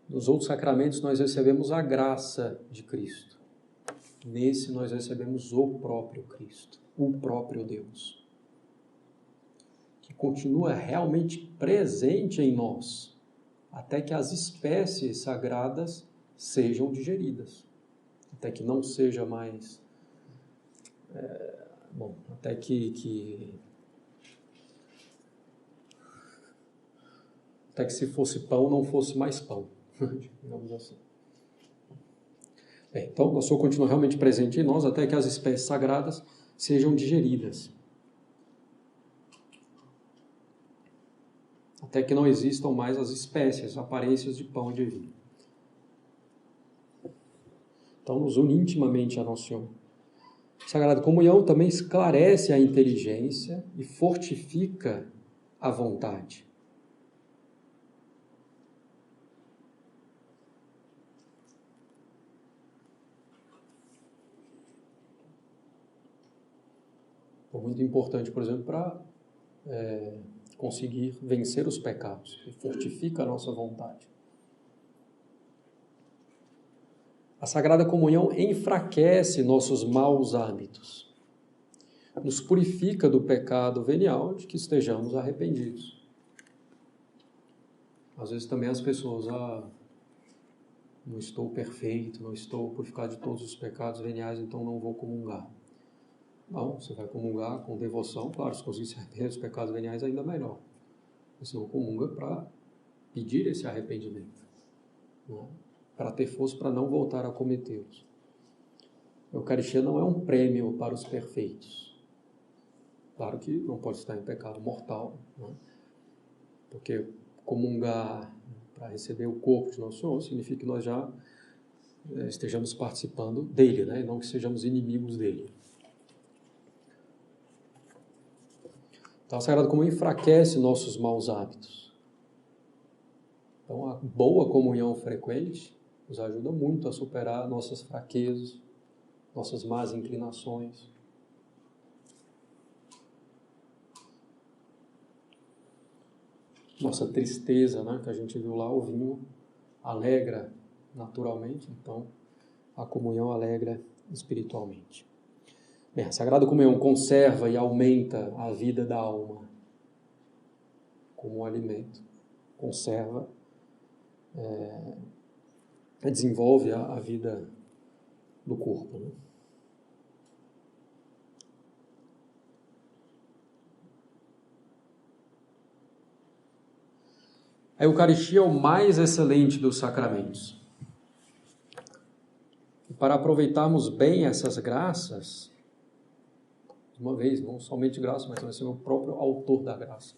Nos outros sacramentos nós recebemos a graça de Cristo. Nesse nós recebemos o próprio Cristo, o próprio Deus, que continua realmente presente em nós, até que as espécies sagradas sejam digeridas, até que não seja mais... até que se fosse pão, não fosse mais pão, digamos assim. Bem, então, o Senhor continua realmente presente em nós até que as espécies sagradas sejam digeridas. Até que não existam mais as espécies, aparências de pão e de vinho. Então, nos une intimamente a Nosso Senhor. A Sagrada Comunhão também esclarece a inteligência e fortifica a vontade. Muito importante, por exemplo, para conseguir vencer os pecados. E fortifica a nossa vontade. A Sagrada Comunhão enfraquece nossos maus hábitos. Nos purifica do pecado venial de que estejamos arrependidos. Às vezes também as pessoas, não estou perfeito, não estou purificado de todos os pecados veniais, então não vou comungar. Não, você vai comungar com devoção, claro, se conseguir se arrepender dos pecados veniais, ainda melhor. Você não comunga para pedir esse arrependimento, né? Para ter força para não voltar a cometê-los. A Eucaristia não é um prêmio para os perfeitos. Claro que não pode estar em pecado mortal, né? Porque comungar para receber o corpo de Nosso Senhor significa que nós já estejamos participando dele, né? E não que sejamos inimigos dele. Então, a Sagrada Comunhão enfraquece nossos maus hábitos. Então, a boa comunhão frequente nos ajuda muito a superar nossas fraquezas, nossas más inclinações. Nossa tristeza, né, que a gente viu lá, o vinho alegra naturalmente, então a comunhão alegra espiritualmente. Bem, a Sagrada Comunhão conserva e aumenta a vida da alma como um alimento, conserva, desenvolve a vida do corpo, né? A Eucaristia é o mais excelente dos sacramentos. E para aproveitarmos bem essas graças, uma vez, não somente graça, mas também ser o próprio autor da graça.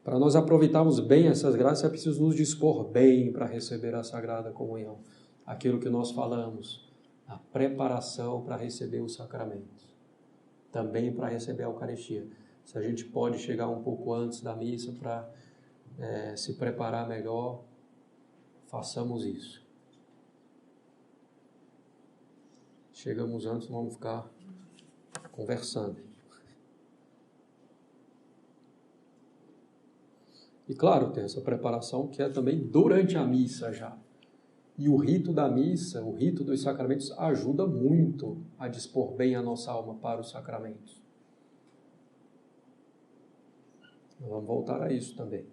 Para nós aproveitarmos bem essas graças, é preciso nos dispor bem para receber a Sagrada Comunhão. Aquilo que nós falamos, a preparação para receber os sacramentos. Também para receber a Eucaristia. Se a gente pode chegar um pouco antes da missa para se preparar melhor, façamos isso. Chegamos antes, vamos ficar conversando. E claro, tem essa preparação que é também durante a missa já. E o rito da missa, o rito dos sacramentos, ajuda muito a dispor bem a nossa alma para os sacramentos. Nós vamos voltar a isso também.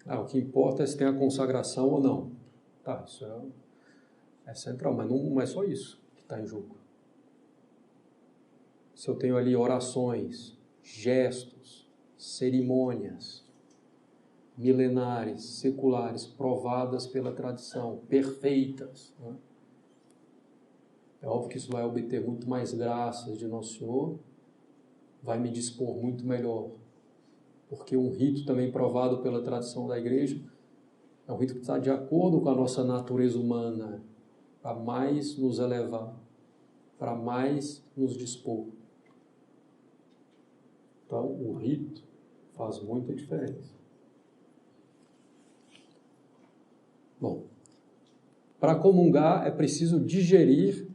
O que importa é se tem a consagração ou não. Tá, isso é central, mas não é só isso que está em jogo. Se eu tenho ali orações, gestos, cerimônias, milenares, seculares, provadas pela tradição, perfeitas, né? É óbvio que isso vai obter muito mais graças de Nosso Senhor, vai me dispor muito melhor, porque um rito também provado pela tradição da igreja é um rito que está de acordo com a nossa natureza humana, para mais nos elevar, para mais nos dispor. Então, o rito faz muita diferença. Bom, para comungar é preciso digerir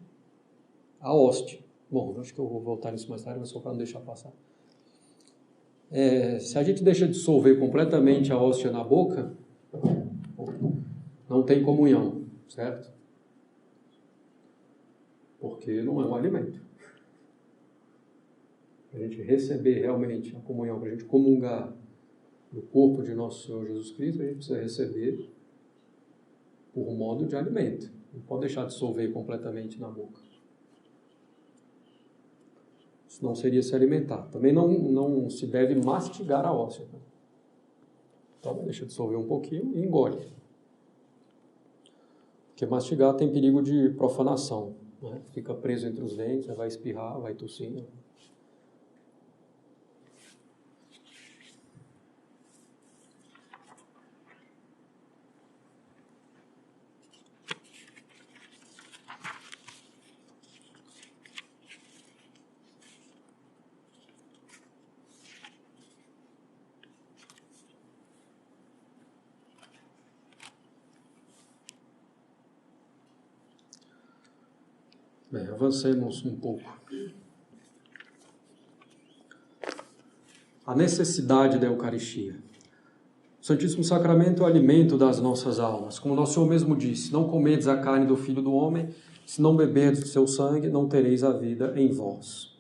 a hóstia. Bom, acho que eu vou voltar nisso mais tarde, mas só para não deixar passar. Se a gente deixa dissolver completamente a hóstia na boca, não tem comunhão, certo? Porque não é um alimento. Para a gente receber realmente a comunhão, para a gente comungar do corpo de nosso Senhor Jesus Cristo, a gente precisa receber por modo de alimento. Não pode deixar dissolver completamente na boca. Isso não seria se alimentar. Também não se deve mastigar a hóstia. Então, deixa dissolver um pouquinho e engole. Porque mastigar tem perigo de profanação, né? Fica preso entre os dentes, vai espirrar, vai tossir. Bem, avancemos um pouco. A necessidade da Eucaristia. O Santíssimo Sacramento é o alimento das nossas almas. Como nosso Senhor mesmo disse, não comedes a carne do Filho do Homem, se não beberdes do seu sangue, não tereis a vida em vós.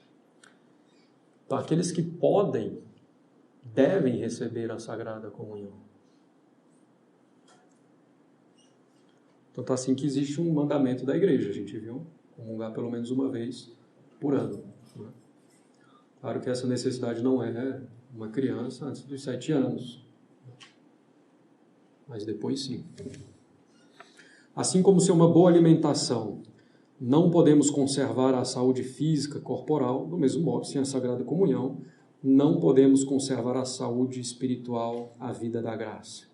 Então, aqueles que podem, devem receber a Sagrada Comunhão. Então, tá assim que existe um mandamento da igreja, a gente viu? Comungar pelo menos uma vez por ano. Né? Claro que essa necessidade não é uma criança antes dos 7 anos. Mas depois sim. Assim como sem uma boa alimentação não podemos conservar a saúde física, corporal, do mesmo modo, sem a Sagrada Comunhão, não podemos conservar a saúde espiritual, a vida da graça.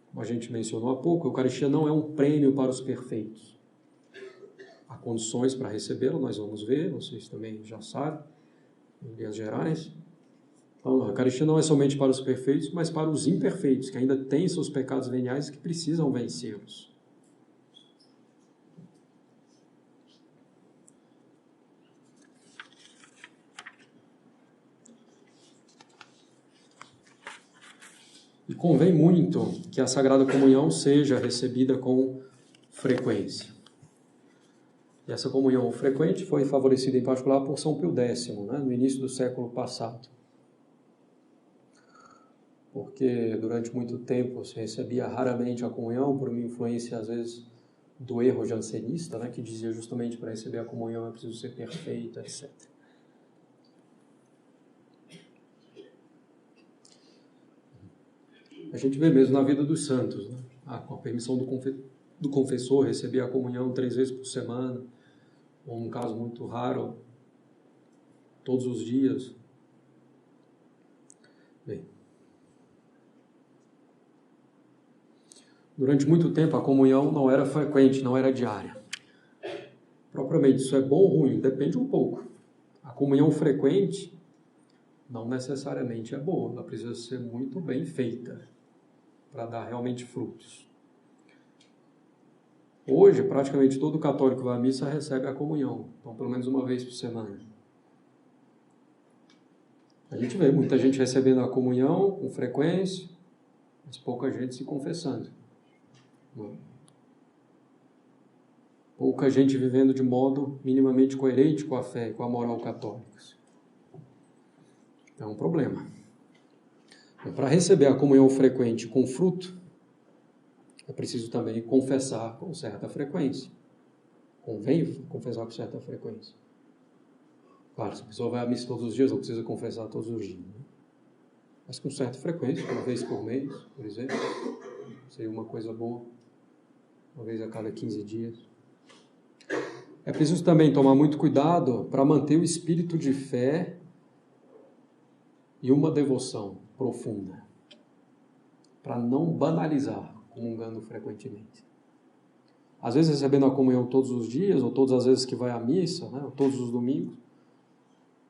Como a gente mencionou há pouco, a Eucaristia não é um prêmio para os perfeitos. Há condições para recebê-lo, nós vamos ver, vocês também já sabem, em linhas gerais. Então, a Eucaristia não é somente para os perfeitos, mas para os imperfeitos, que ainda têm seus pecados veniais e que precisam vencê-los. E convém muito que a Sagrada Comunhão seja recebida com frequência. E essa comunhão frequente foi favorecida em particular por São Pio X, né, no início do século passado. Porque durante muito tempo se recebia raramente a comunhão por uma influência, às vezes, do erro jansenista, né, que dizia justamente para receber a comunhão é preciso ser perfeito, etc. A gente vê mesmo na vida dos santos, né? Com a permissão do confessor, receber a comunhão 3 vezes por semana, ou num caso muito raro, todos os dias. Bem, durante muito tempo a comunhão não era frequente, não era diária. Propriamente, isso é bom ou ruim? Depende um pouco. A comunhão frequente não necessariamente é boa, ela precisa ser muito bem feita para dar realmente frutos. Hoje, praticamente todo católico que vai à missa recebe a comunhão, então pelo menos uma vez por semana. A gente vê muita gente recebendo a comunhão com frequência, mas pouca gente se confessando. Pouca gente vivendo de modo minimamente coerente com a fé e com a moral católica. É um problema. Para receber a comunhão frequente com fruto, é preciso também confessar com certa frequência. Convém confessar com certa frequência. Claro, se a pessoa vai à missa todos os dias, não precisa confessar todos os dias. Né? Mas com certa frequência, uma vez por mês, por exemplo, seria uma coisa boa. Uma vez a cada 15 dias. É preciso também tomar muito cuidado para manter o espírito de fé e uma devoção profunda. Para não banalizar, comungando frequentemente. Às vezes recebendo a comunhão todos os dias, ou todas as vezes que vai à missa, né, ou todos os domingos,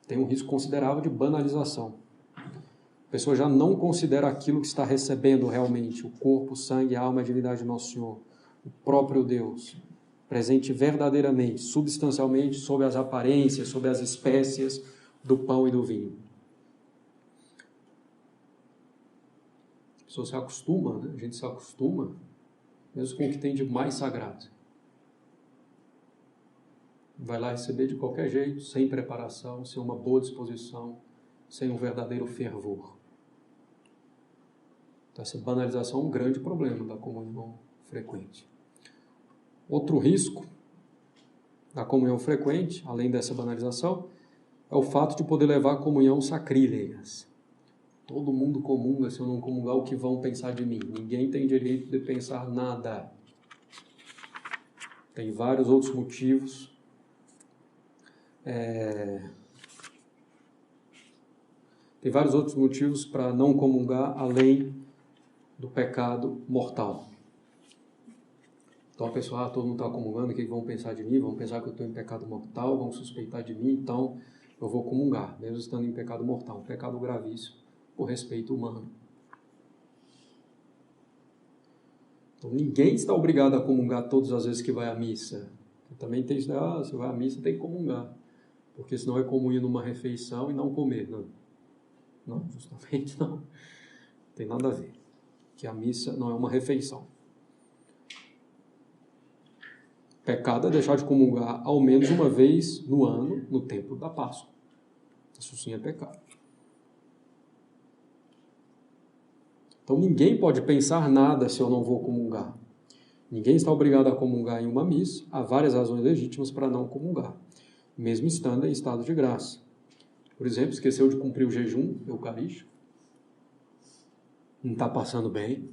tem um risco considerável de banalização. A pessoa já não considera aquilo que está recebendo realmente, o corpo, sangue, a alma e a divindade de Nosso Senhor, o próprio Deus, presente verdadeiramente, substancialmente, sob as aparências, sob as espécies do pão e do vinho. A pessoa se acostuma, né? A gente se acostuma, mesmo com o que tem de mais sagrado. Vai lá receber de qualquer jeito, sem preparação, sem uma boa disposição, sem um verdadeiro fervor. Então, essa banalização é um grande problema da comunhão frequente. Outro risco da comunhão frequente, além dessa banalização, é o fato de poder levar a comunhão sacrílegas. Todo mundo comunga, se eu não comungar, o que vão pensar de mim? Ninguém tem direito de pensar nada. Tem vários outros motivos. Tem vários outros motivos para não comungar, além do pecado mortal. Então a pessoa, todo mundo está comungando, o que vão pensar de mim? Vão pensar que eu estou em pecado mortal, vão suspeitar de mim, então eu vou comungar, mesmo estando em pecado mortal. Um pecado gravíssimo, por respeito humano. Então ninguém está obrigado a comungar todas as vezes que vai à missa. Também tem isso, se vai à missa tem que comungar, porque senão é como ir numa refeição e não comer. Não, justamente não. Não tem nada a ver. Que a missa não é uma refeição. Pecado é deixar de comungar ao menos uma vez no ano, no tempo da Páscoa. Isso sim é pecado. Então ninguém pode pensar nada se eu não vou comungar. Ninguém está obrigado a comungar em uma missa. Há várias razões legítimas para não comungar, mesmo estando em estado de graça. Por exemplo, esqueceu de cumprir o jejum eucarístico. Não está passando bem.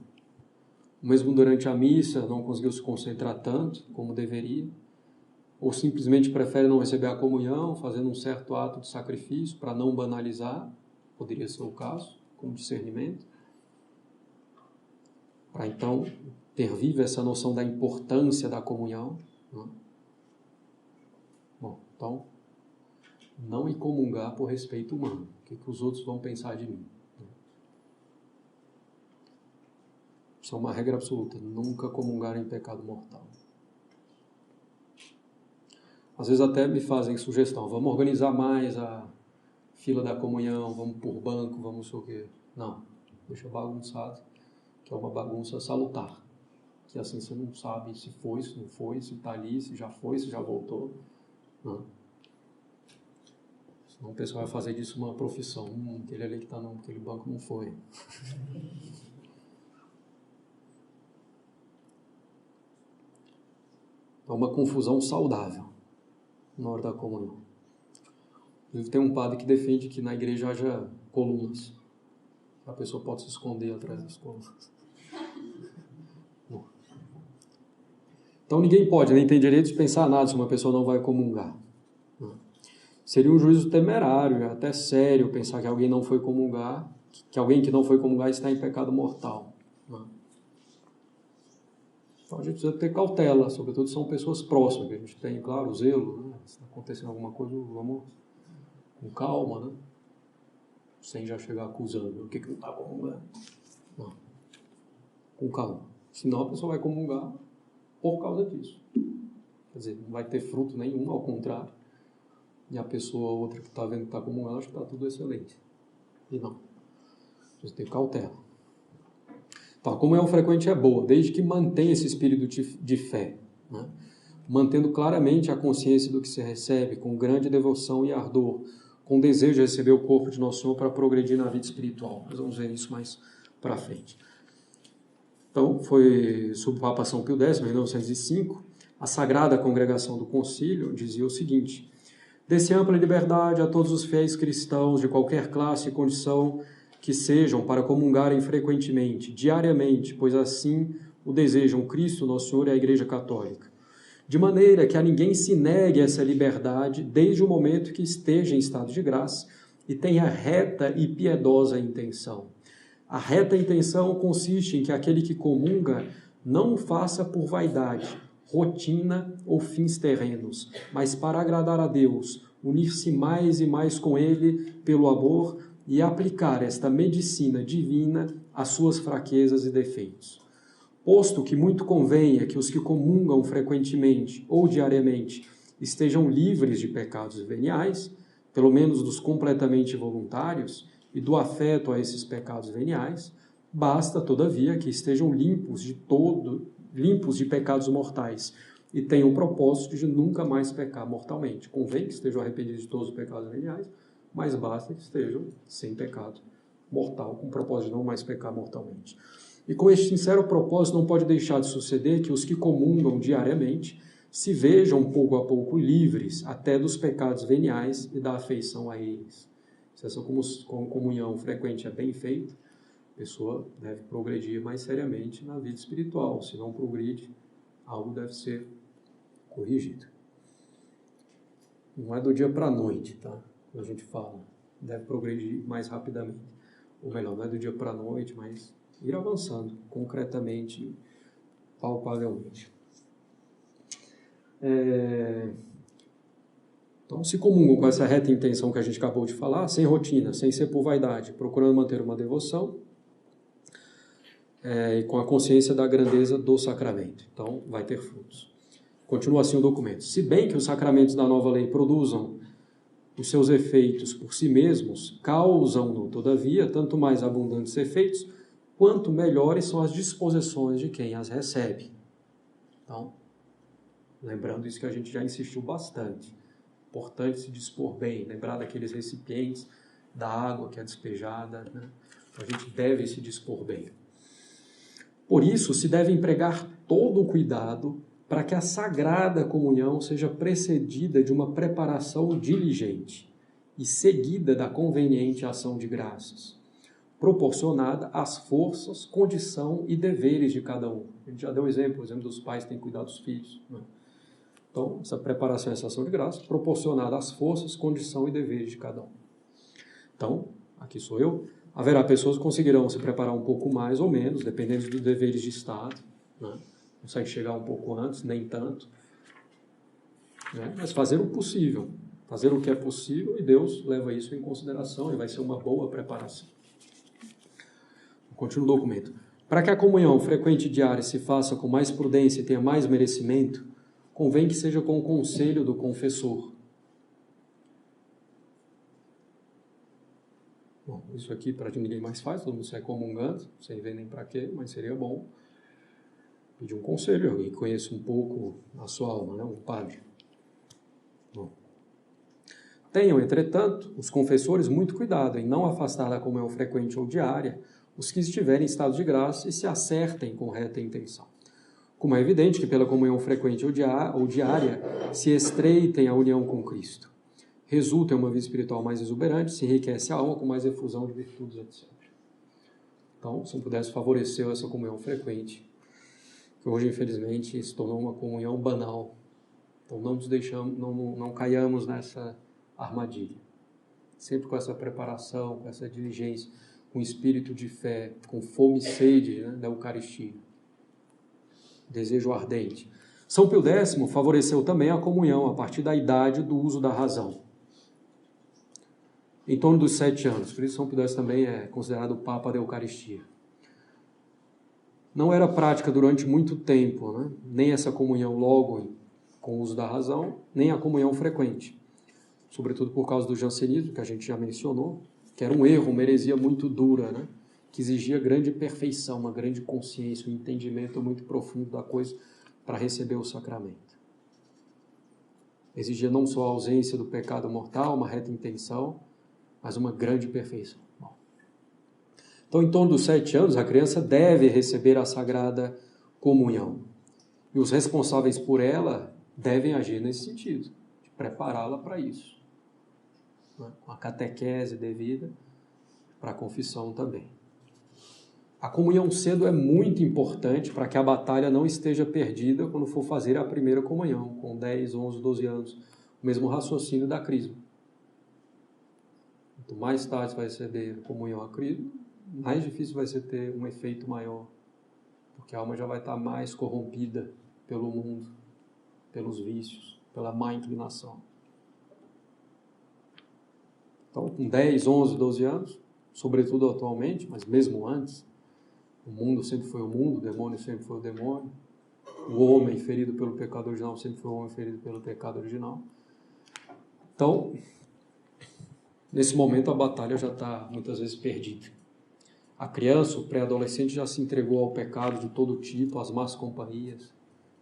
Mesmo durante a missa, não conseguiu se concentrar tanto como deveria, ou simplesmente prefere não receber a comunhão, fazendo um certo ato de sacrifício para não banalizar, poderia ser o caso, como discernimento, para então ter viva essa noção da importância da comunhão. Né? Bom, então, não ir comungar por respeito humano. O que os outros vão pensar de mim? Isso é uma regra absoluta. Nunca comungar em pecado mortal. Às vezes até me fazem sugestão. Vamos organizar mais a fila da comunhão. Vamos por banco, vamos sei o quê. Não. Deixa bagunçado. Que é uma bagunça salutar. Que assim você não sabe se foi, se não foi, se está ali, se já foi, se já voltou. Não. Senão o pessoal vai fazer disso uma profissão. Aquele ali que está naquele banco não foi. É uma confusão saudável na hora da comunhão. Tem um padre que defende que na igreja haja colunas. A pessoa pode se esconder atrás das colunas. Então ninguém pode, nem tem direito de pensar nada se uma pessoa não vai comungar. Seria um juízo temerário, até sério, pensar que alguém não foi comungar, que alguém que não foi comungar está em pecado mortal. Então a gente precisa ter cautela, sobretudo se são pessoas próximas, que a gente tem, claro, o zelo, né? Se está acontecendo alguma coisa, vamos com calma, né? Sem já chegar acusando, o que não está comungando? Não. Com calma. Senão a pessoa vai comungar por causa disso. Quer dizer, não vai ter fruto nenhum, ao contrário. E a pessoa, outra que está vendo que está comungando, acha que está tudo excelente. E não. Precisa ter cautela. Então, a comunhão frequente é boa, desde que mantenha esse espírito de fé, né? Mantendo claramente a consciência do que se recebe, com grande devoção e ardor, com desejo de receber o corpo de Nosso Senhor para progredir na vida espiritual. Nós vamos ver isso mais para frente. Então, foi sob o Papa São Pio X, em 1905, a Sagrada Congregação do Concílio dizia o seguinte: dê-se ampla liberdade a todos os fiéis cristãos de qualquer classe e condição que sejam para comungarem frequentemente, diariamente, pois assim o desejam Cristo, Nosso Senhor e a Igreja Católica. De maneira que a ninguém se negue essa liberdade desde o momento que esteja em estado de graça e tenha reta e piedosa intenção. A reta intenção consiste em que aquele que comunga não o faça por vaidade, rotina ou fins terrenos, mas para agradar a Deus, unir-se mais e mais com Ele pelo amor e aplicar esta medicina divina às suas fraquezas e defeitos. Posto que muito convenha que os que comungam frequentemente ou diariamente estejam livres de pecados veniais, pelo menos dos completamente voluntários, e do afeto a esses pecados veniais, basta, todavia, que estejam limpos de pecados mortais e tenham o propósito de nunca mais pecar mortalmente. Convém que estejam arrependidos de todos os pecados veniais, mas basta que estejam sem pecado mortal, com o propósito de não mais pecar mortalmente. E com este sincero propósito não pode deixar de suceder que os que comungam diariamente se vejam pouco a pouco livres até dos pecados veniais e da afeição a eles. Se essa comunhão frequente é bem feita, a pessoa deve progredir mais seriamente na vida espiritual. Se não progride, algo deve ser corrigido. Não é do dia para a noite, tá? Como a gente fala, deve progredir mais rapidamente. Ou melhor, não é do dia para a noite, mas ir avançando concretamente, palpavelmente. Então, se comungam com essa reta intenção que a gente acabou de falar, sem rotina, sem ser por vaidade, procurando manter uma devoção e com a consciência da grandeza do sacramento. Então, vai ter frutos. Continua assim o documento. Se bem que os sacramentos da nova lei produzam os seus efeitos por si mesmos, causam-no, todavia, tanto mais abundantes efeitos, quanto melhores são as disposições de quem as recebe. Então, lembrando isso que a gente já insistiu bastante. Importante se dispor bem, lembrar daqueles recipientes da água que é despejada, né? A gente deve se dispor bem. Por isso, se deve empregar todo o cuidado para que a Sagrada Comunhão seja precedida de uma preparação diligente e seguida da conveniente ação de graças, proporcionada às forças, condição e deveres de cada um. A gente já deu o exemplo dos pais que têm que cuidar dos filhos, né? Então, essa preparação e essa ação de graça, proporcionada às forças, condição e deveres de cada um. Então, aqui sou eu. Haverá pessoas que conseguirão se preparar um pouco mais ou menos, dependendo dos deveres de Estado, né? Consegue chegar um pouco antes, nem tanto, né? Mas fazer o possível, fazer o que é possível, e Deus leva isso em consideração e vai ser uma boa preparação. Continua o documento. Para que a comunhão frequente e diária se faça com mais prudência e tenha mais merecimento, convém que seja com o conselho do confessor. Bom, isso aqui para ninguém mais faz, todo mundo sai comungando, sem ver nem para quê, mas seria bom pedir um conselho, alguém que conheça um pouco a sua alma, né? Um padre. Bom. Tenham, entretanto, os confessores muito cuidado em não afastar da comunhão frequente ou diária os que estiverem em estado de graça e se acertem com reta intenção. Como é evidente que pela comunhão frequente ou diária se estreitem a união com Cristo. Resulta em uma vida espiritual mais exuberante, se enriquece a alma com mais efusão de virtudes, etc. Então, se não pudesse favorecer essa comunhão frequente, que hoje, infelizmente, se tornou uma comunhão banal. Então, não nos deixamos, não caiamos nessa armadilha. Sempre com essa preparação, com essa diligência, com espírito de fé, com fome e sede, né, da Eucaristia. Desejo ardente. São Pio X favoreceu também a comunhão a partir da idade do uso da razão. Em torno dos 7 anos. Por isso São Pio X também é considerado o Papa da Eucaristia. Não era prática durante muito tempo, né? Nem essa comunhão logo com o uso da razão, nem a comunhão frequente. Sobretudo por causa do jansenismo, que a gente já mencionou, que era um erro, uma heresia muito dura, né? Que exigia grande perfeição, uma grande consciência, um entendimento muito profundo da coisa para receber o sacramento. Exigia não só a ausência do pecado mortal, uma reta intenção, mas uma grande perfeição. Bom. Então, em torno dos 7 anos, a criança deve receber a Sagrada Comunhão. E os responsáveis por ela devem agir nesse sentido, de prepará-la para isso. Com a catequese devida, para a confissão também. A comunhão cedo é muito importante para que a batalha não esteja perdida quando for fazer a primeira comunhão, com 10, 11, 12 anos. O mesmo raciocínio da crisma. Quanto mais tarde você vai receber a comunhão a crisma, mais difícil vai ser ter um efeito maior. Porque a alma já vai estar mais corrompida pelo mundo, pelos vícios, pela má inclinação. Então, com 10, 11, 12 anos, sobretudo atualmente, mas mesmo antes, o mundo sempre foi o mundo, o demônio sempre foi o demônio, o homem ferido pelo pecado original sempre foi o homem ferido pelo pecado original. Então, nesse momento a batalha já está muitas vezes perdida. A criança, o pré-adolescente já se entregou ao pecado de todo tipo, às más companhias,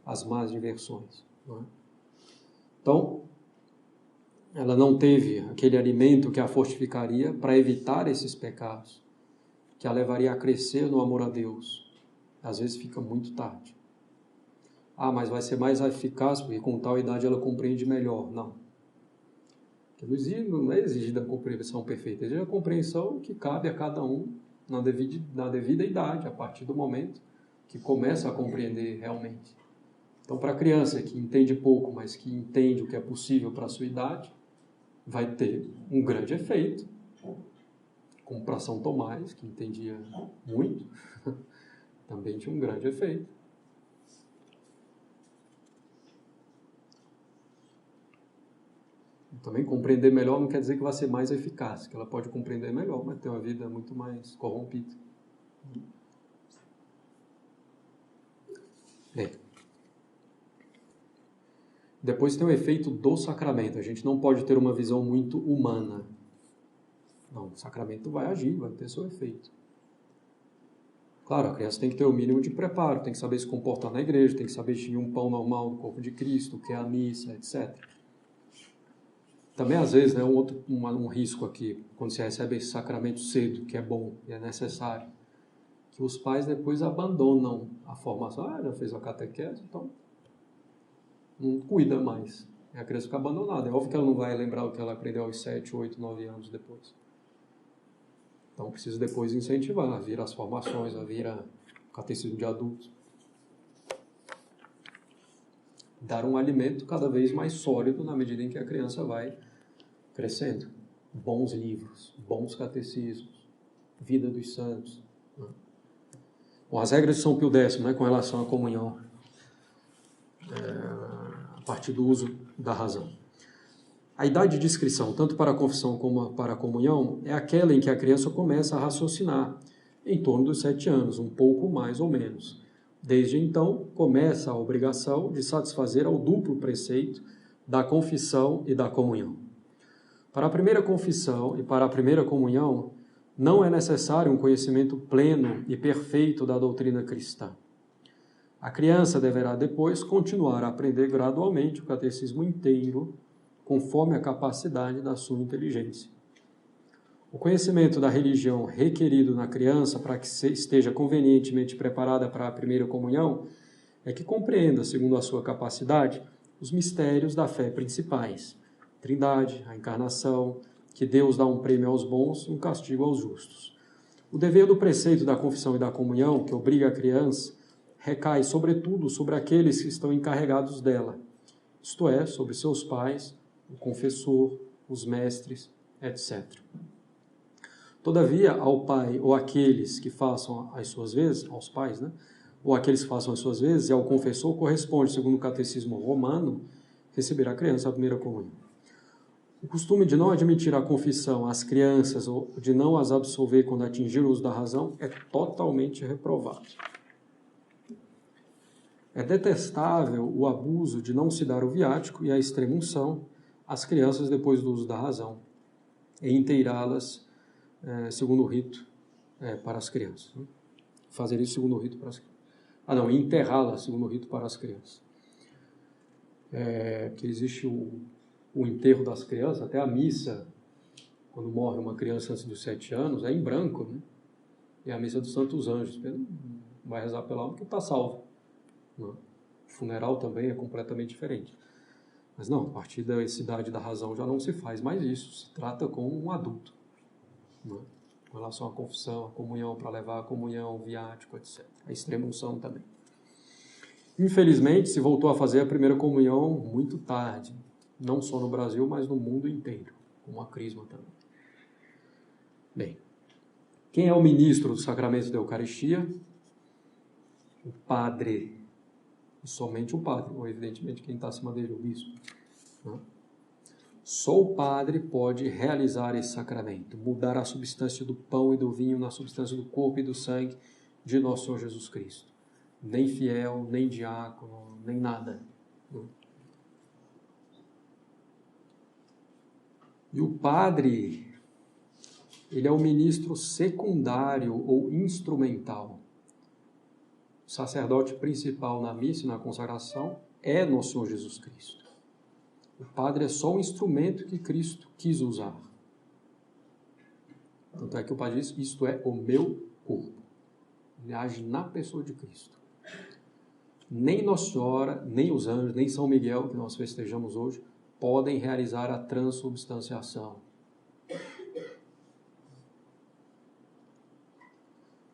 às más diversões. Não é? Então, ela não teve aquele alimento que a fortificaria para evitar esses pecados, que a levaria a crescer no amor a Deus. Às vezes fica muito tarde. Ah, mas vai ser mais eficaz porque com tal idade ela compreende melhor. Não. Não é exigida a compreensão perfeita, exige a compreensão que cabe a cada um na devida idade, a partir do momento que começa a compreender realmente. Então, para a criança que entende pouco, mas que entende o que é possível para a sua idade, vai ter um grande efeito. Como para São Tomás, que entendia muito, também tinha um grande efeito. Também compreender melhor não quer dizer que vai ser mais eficaz, que ela pode compreender melhor, mas ter uma vida muito mais corrompida. Depois tem o efeito do sacramento. A gente não pode ter uma visão muito humana. Não, o sacramento vai agir, vai ter seu efeito. Claro, a criança tem que ter o mínimo de preparo, tem que saber se comportar na igreja, tem que saber distinguir um pão normal do corpo de Cristo, o que é a missa, etc. Também, às vezes, né, um risco aqui, quando se recebe esse sacramento cedo, que é bom e é necessário, que os pais depois abandonam a formação. Ah, já fez a catequese, então não cuida mais. E a criança fica abandonada. É óbvio que ela não vai lembrar o que ela aprendeu aos 7, 8, 9 anos depois. Então, precisa depois incentivar a vir às formações, a vir a catecismo de adultos. Dar um alimento cada vez mais sólido na medida em que a criança vai crescendo. Bons livros, bons catecismos, vida dos santos. Bom, as regras de São Pio X, né, com relação à comunhão, a partir do uso da razão. A idade de inscrição, tanto para a confissão como para a comunhão, é aquela em que a criança começa a raciocinar, em torno dos 7 anos, um pouco mais ou menos. Desde então, começa a obrigação de satisfazer ao duplo preceito da confissão e da comunhão. Para a primeira confissão e para a primeira comunhão, não é necessário um conhecimento pleno e perfeito da doutrina cristã. A criança deverá depois continuar a aprender gradualmente o catecismo inteiro, conforme a capacidade da sua inteligência. O conhecimento da religião requerido na criança para que esteja convenientemente preparada para a primeira comunhão é que compreenda, segundo a sua capacidade, os mistérios da fé principais: Trindade, a encarnação, que Deus dá um prêmio aos bons e um castigo aos justos. O dever do preceito da confissão e da comunhão, que obriga a criança, recai sobretudo sobre aqueles que estão encarregados dela, isto é, sobre seus pais, o confessor, os mestres, etc. Todavia, ao pai ou aqueles que façam as suas vezes, aos pais, né? Ou aqueles que façam as suas vezes, e ao confessor corresponde, segundo o catecismo romano, receber a criança a primeira comunhão. O costume de não admitir a confissão às crianças ou de não as absolver quando atingir o uso da razão é totalmente reprovado. É detestável o abuso de não se dar o viático e a extrema-unção às crianças depois do uso da razão e inteirá-las segundo o rito para as crianças. Fazer isso segundo o rito para as crianças. Enterrá-las segundo o rito para as crianças. que existe o enterro das crianças, até a missa, quando morre uma criança antes dos 7 anos, é em branco, né? É a missa dos Santos Anjos. Não vai rezar pela alma porque está salvo. Não. O funeral também é completamente diferente. Mas não, a partir da idade da razão já não se faz mais isso. Se trata com um adulto. Não. Com relação à confissão, à comunhão, para levar a comunhão, viático, etc. A extrema unção também. Infelizmente, se voltou a fazer a primeira comunhão muito tarde. Não só no Brasil, mas no mundo inteiro. Com a crisma também. Bem, quem é o ministro do sacramento da Eucaristia? O padre. E somente o padre, ou evidentemente quem está acima dele, o bispo. Não? Só o padre pode realizar esse sacramento, mudar a substância do pão e do vinho na substância do corpo e do sangue de nosso Senhor Jesus Cristo. Nem fiel, nem diácono, nem nada. Não? E o padre, ele é o ministro secundário ou instrumental. O sacerdote principal na missa e na consagração é nosso Senhor Jesus Cristo. O padre é só um instrumento que Cristo quis usar. Tanto é que o padre diz, isto é o meu corpo. Ele age na pessoa de Cristo. Nem Nossa Senhora, nem os anjos, nem São Miguel, que nós festejamos hoje, podem realizar a transubstanciação.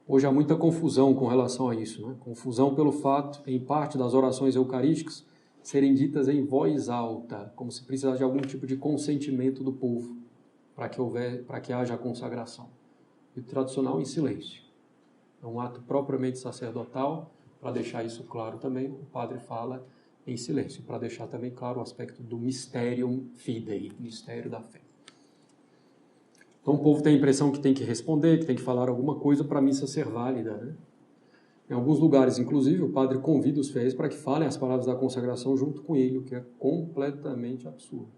Hoje há muita confusão com relação a isso, né? Confusão pelo fato, em parte, das orações eucarísticas serem ditas em voz alta, como se precisasse de algum tipo de consentimento do povo para que haja a consagração. E o tradicional em silêncio. É um ato propriamente sacerdotal, para deixar isso claro também, o padre fala em silêncio, para deixar também claro o aspecto do mysterium fidei, mistério da fé. Então o povo tem a impressão que tem que responder, que tem que falar alguma coisa para a missa ser válida, né? Em alguns lugares, inclusive, o padre convida os fiéis para que falem as palavras da consagração junto com ele, o que é completamente absurdo.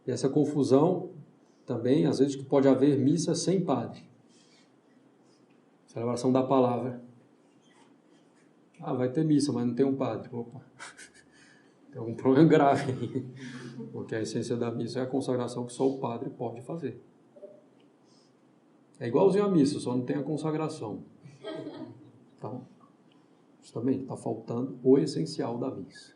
E essa confusão também, às vezes, que pode haver missa sem padre. Celebração da palavra. Ah, vai ter missa, mas não tem um padre. Opa. É um problema grave aí. Porque a essência da missa é a consagração que só o padre pode fazer. É igualzinho à missa, só não tem a consagração. Então, justamente, está faltando o essencial da missa.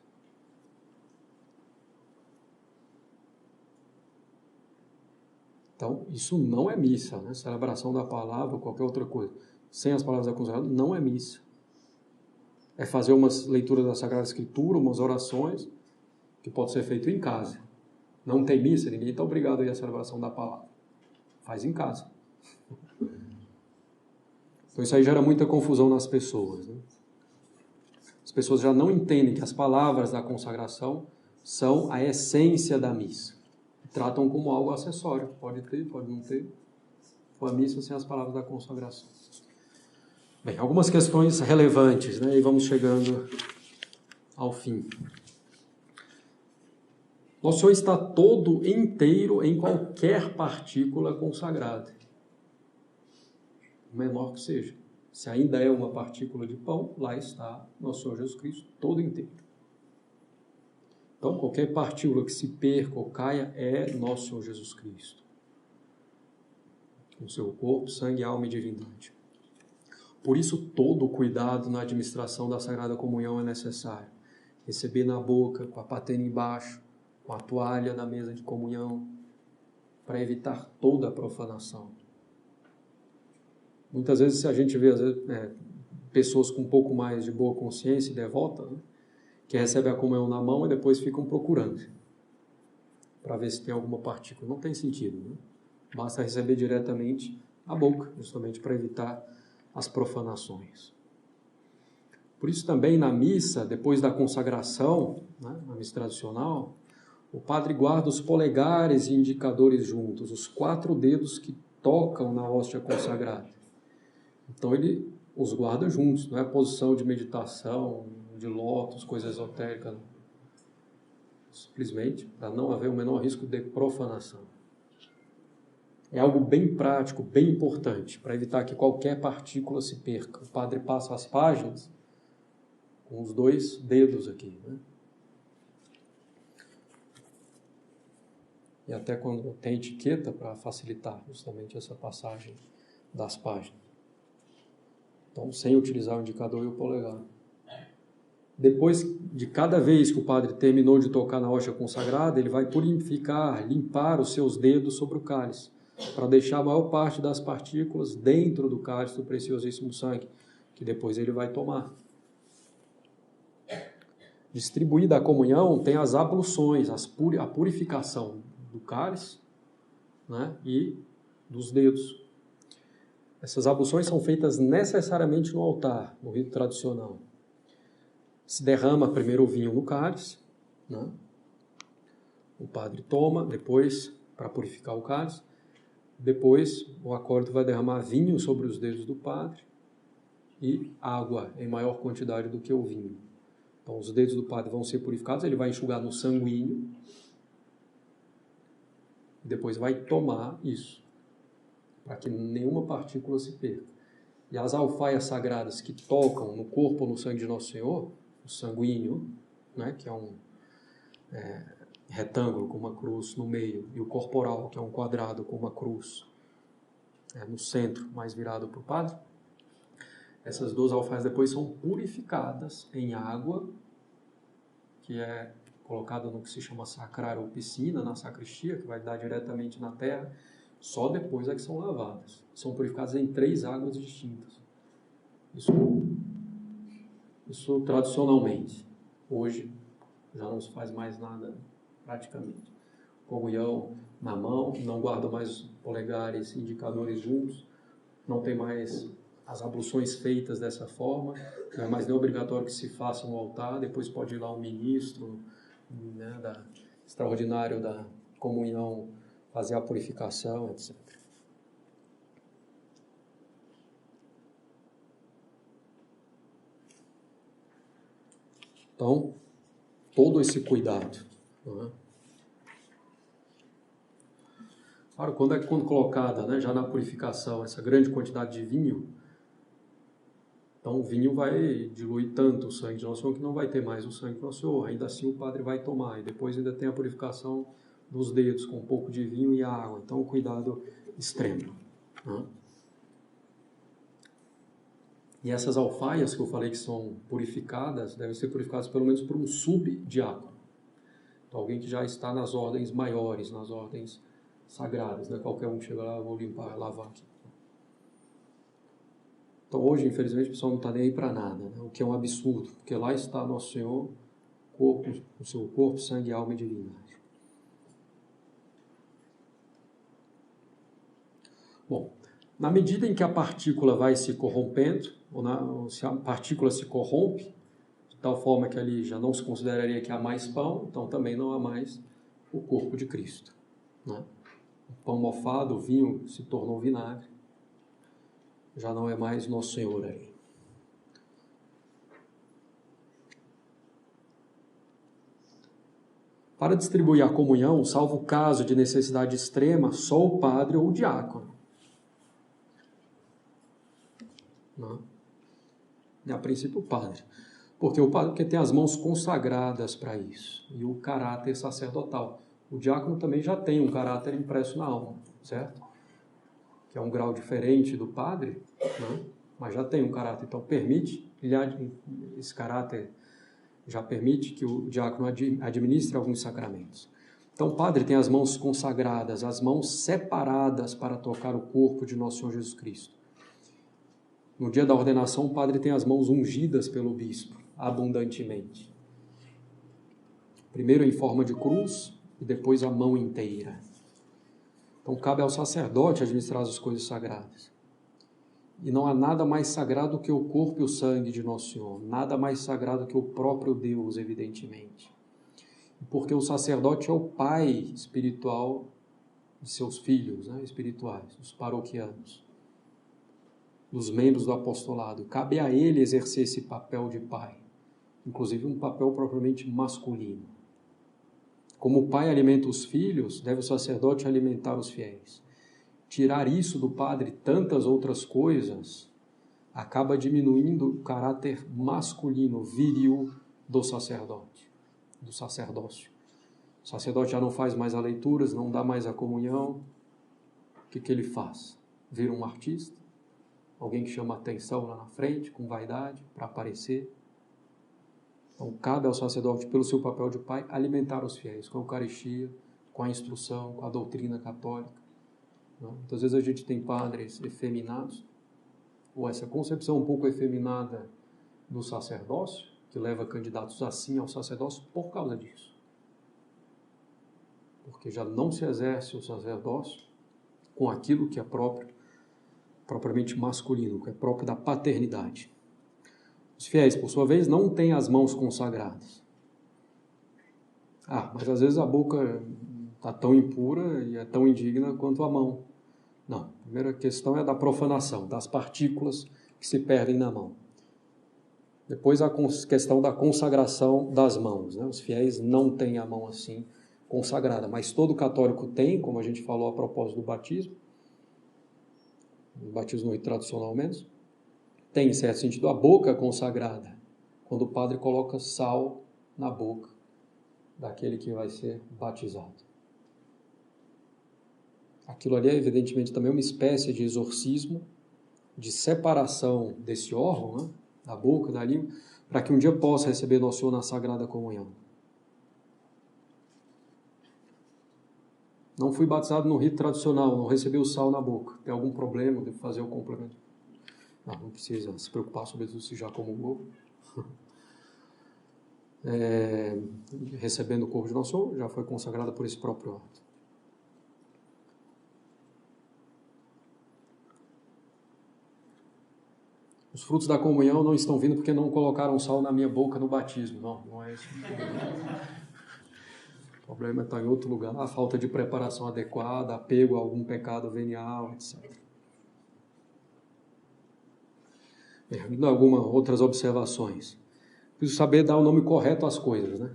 Então, isso não é missa, né? Celebração da palavra ou qualquer outra coisa. Sem as palavras da consagração, não é missa. É fazer umas leituras da Sagrada Escritura, umas orações, que pode ser feito em casa. Não tem missa, ninguém está obrigado a ir à celebração da palavra. Faz em casa. Então isso aí gera muita confusão nas pessoas, né? As pessoas já não entendem que as palavras da consagração são a essência da missa. Tratam como algo acessório. Pode ter, pode não ter. Uma missa sem as palavras da consagração. Bem, algumas questões relevantes, né? E vamos chegando ao fim. Nosso Senhor está todo inteiro em qualquer partícula consagrada. O menor que seja. Se ainda é uma partícula de pão, lá está nosso Senhor Jesus Cristo todo inteiro. Então, qualquer partícula que se perca ou caia é nosso Senhor Jesus Cristo. Com seu corpo, sangue, alma e divindade. Por isso, todo o cuidado na administração da Sagrada Comunhão é necessário. Receber na boca, com a patena embaixo, com a toalha na mesa de comunhão, para evitar toda a profanação. Muitas vezes a gente vê pessoas com um pouco mais de boa consciência e devota, né, que recebem a comunhão na mão e depois ficam procurando para ver se tem alguma partícula. Não tem sentido, né? Basta receber diretamente a boca, justamente para evitar as profanações. Por isso também na missa, depois da consagração, né, na missa tradicional, o padre guarda os polegares e indicadores juntos, os 4 dedos que tocam na hóstia consagrada. Então ele os guarda juntos, não é posição de meditação, de lótus, coisa esotérica. Não. Simplesmente para não haver o menor risco de profanação. é algo bem prático, bem importante, para evitar que qualquer partícula se perca. O padre passa as páginas com os 2 dedos aqui, né? E até quando tem etiqueta para facilitar justamente essa passagem das páginas. Então, sem utilizar o indicador e o polegar. Depois de cada vez que o padre terminou de tocar na hóstia consagrada, ele vai purificar, limpar os seus dedos sobre o cálice, para deixar a maior parte das partículas dentro do cálice do preciosíssimo sangue, que depois ele vai tomar. Distribuída a comunhão, tem as abluções, a purificação do cálice, né, e dos dedos. Essas abluções são feitas necessariamente no altar, no rito tradicional. Se derrama primeiro o vinho no cálice, né? O padre toma, depois, para purificar o cálice, depois o acólito vai derramar vinho sobre os dedos do padre e água em maior quantidade do que o vinho. Então os dedos do padre vão ser purificados, ele vai enxugar no sanguíneo, e depois vai tomar isso, para que nenhuma partícula se perca. E as alfaias sagradas que tocam no corpo ou no sangue de Nosso Senhor, o sanguíneo, né, que é um retângulo com uma cruz no meio, e o corporal, que é um quadrado com uma cruz no centro, mais virado para o padre, essas 2 alfaias depois são purificadas em água, que é colocada no que se chama sacrário ou piscina, na sacristia, que vai dar diretamente na terra. Só depois é que são lavadas. São purificadas em 3 águas distintas. Isso tradicionalmente. Hoje já não se faz mais nada praticamente. Comunhão na mão, não guarda mais polegares e indicadores juntos, não tem mais as abluções feitas dessa forma, não é mais nem obrigatório que se faça no altar, depois pode ir lá um ministro, né, extraordinário da comunhão fazer a purificação, etc. Então, todo esse cuidado. Né? Claro, quando colocada, né, já na purificação, essa grande quantidade de vinho, então o vinho vai diluir tanto o sangue de Nosso Senhor que não vai ter mais o sangue de Nosso Senhor. Ainda assim o padre vai tomar. E depois ainda tem a purificação dos dedos com um pouco de vinho e água. Então, cuidado extremo. Né? E essas alfaias que eu falei que são purificadas, devem ser purificadas pelo menos por um subdiácono. Então, alguém que já está nas ordens maiores, nas ordens sagradas. Né? Qualquer um chega lá, vou limpar, lavar aqui. Então, hoje, infelizmente, o pessoal não está nem aí para nada, né? O que é um absurdo, porque lá está Nosso Senhor, o seu corpo, sangue, alma e divindade. Bom, na medida em que a partícula vai se corrompendo, ou se a partícula se corrompe, de tal forma que ali já não se consideraria que há mais pão, então também não há mais o corpo de Cristo. Né? O pão mofado, o vinho se tornou vinagre, já não é mais Nosso Senhor aí. Para distribuir a comunhão, salvo o caso de necessidade extrema, só o padre ou o diácono. Não. E a princípio o padre. Porque tem as mãos consagradas para isso. E o caráter sacerdotal. O diácono também já tem um caráter impresso na alma, certo? Que é um grau diferente do padre, né? Mas já tem um caráter. Então esse caráter já permite que o diácono administre alguns sacramentos. Então o padre tem as mãos consagradas, as mãos separadas para tocar o corpo de Nosso Senhor Jesus Cristo. No dia da ordenação, o padre tem as mãos ungidas pelo bispo, abundantemente. Primeiro em forma de cruz e depois a mão inteira. Então cabe ao sacerdote administrar as coisas sagradas. E não há nada mais sagrado que o corpo e o sangue de Nosso Senhor. Nada mais sagrado que o próprio Deus, evidentemente. Porque o sacerdote é o pai espiritual de seus filhos, né, espirituais, os paroquianos, dos membros do apostolado. Cabe a ele exercer esse papel de pai, inclusive um papel propriamente masculino. Como o pai alimenta os filhos, deve o sacerdote alimentar os fiéis. tirar isso do padre, tantas outras coisas, acaba diminuindo o caráter masculino, viril do sacerdote, do sacerdócio. O sacerdote já não faz mais as leituras, não dá mais a comunhão. O que ele faz? Vira um artista, alguém que chama atenção lá na frente, com vaidade, para aparecer. Então, cabe ao sacerdote, pelo seu papel de pai, alimentar os fiéis com a Eucaristia, com a instrução, com a doutrina católica. Muitas vezes a gente tem padres efeminados, ou essa concepção um pouco efeminada do sacerdócio, que leva candidatos assim ao sacerdócio por causa disso. Porque já não se exerce o sacerdócio com aquilo que é propriamente masculino, que é próprio da paternidade. Os fiéis, por sua vez, não têm as mãos consagradas. Mas às vezes a boca está tão impura e é tão indigna quanto a mão. Não, a primeira questão é da profanação, das partículas que se perdem na mão. Depois a questão da consagração das mãos. Os fiéis não têm a mão assim consagrada, mas todo católico tem, como a gente falou a propósito do batismo, o batismo no rito tradicional menos, tem, em certo sentido, a boca consagrada, quando o padre coloca sal na boca daquele que vai ser batizado. Aquilo ali é, evidentemente, também uma espécie de exorcismo, de separação desse órgão, da boca, da língua, para que um dia possa receber Nosso Senhor na Sagrada Comunhão. Não fui batizado no rito tradicional, não recebi o sal na boca. Tem algum problema? Devo fazer o complemento? Não precisa se preocupar, sobretudo se já comungou. Recebendo o corpo de Nosso Senhor, já foi consagrada por esse próprio ato. Os frutos da comunhão não estão vindo porque não colocaram sal na minha boca no batismo. Não é isso. O problema está em outro lugar, a falta de preparação adequada, apego a algum pecado venial, etc. Algumas outras observações. Preciso saber dar o nome correto às coisas,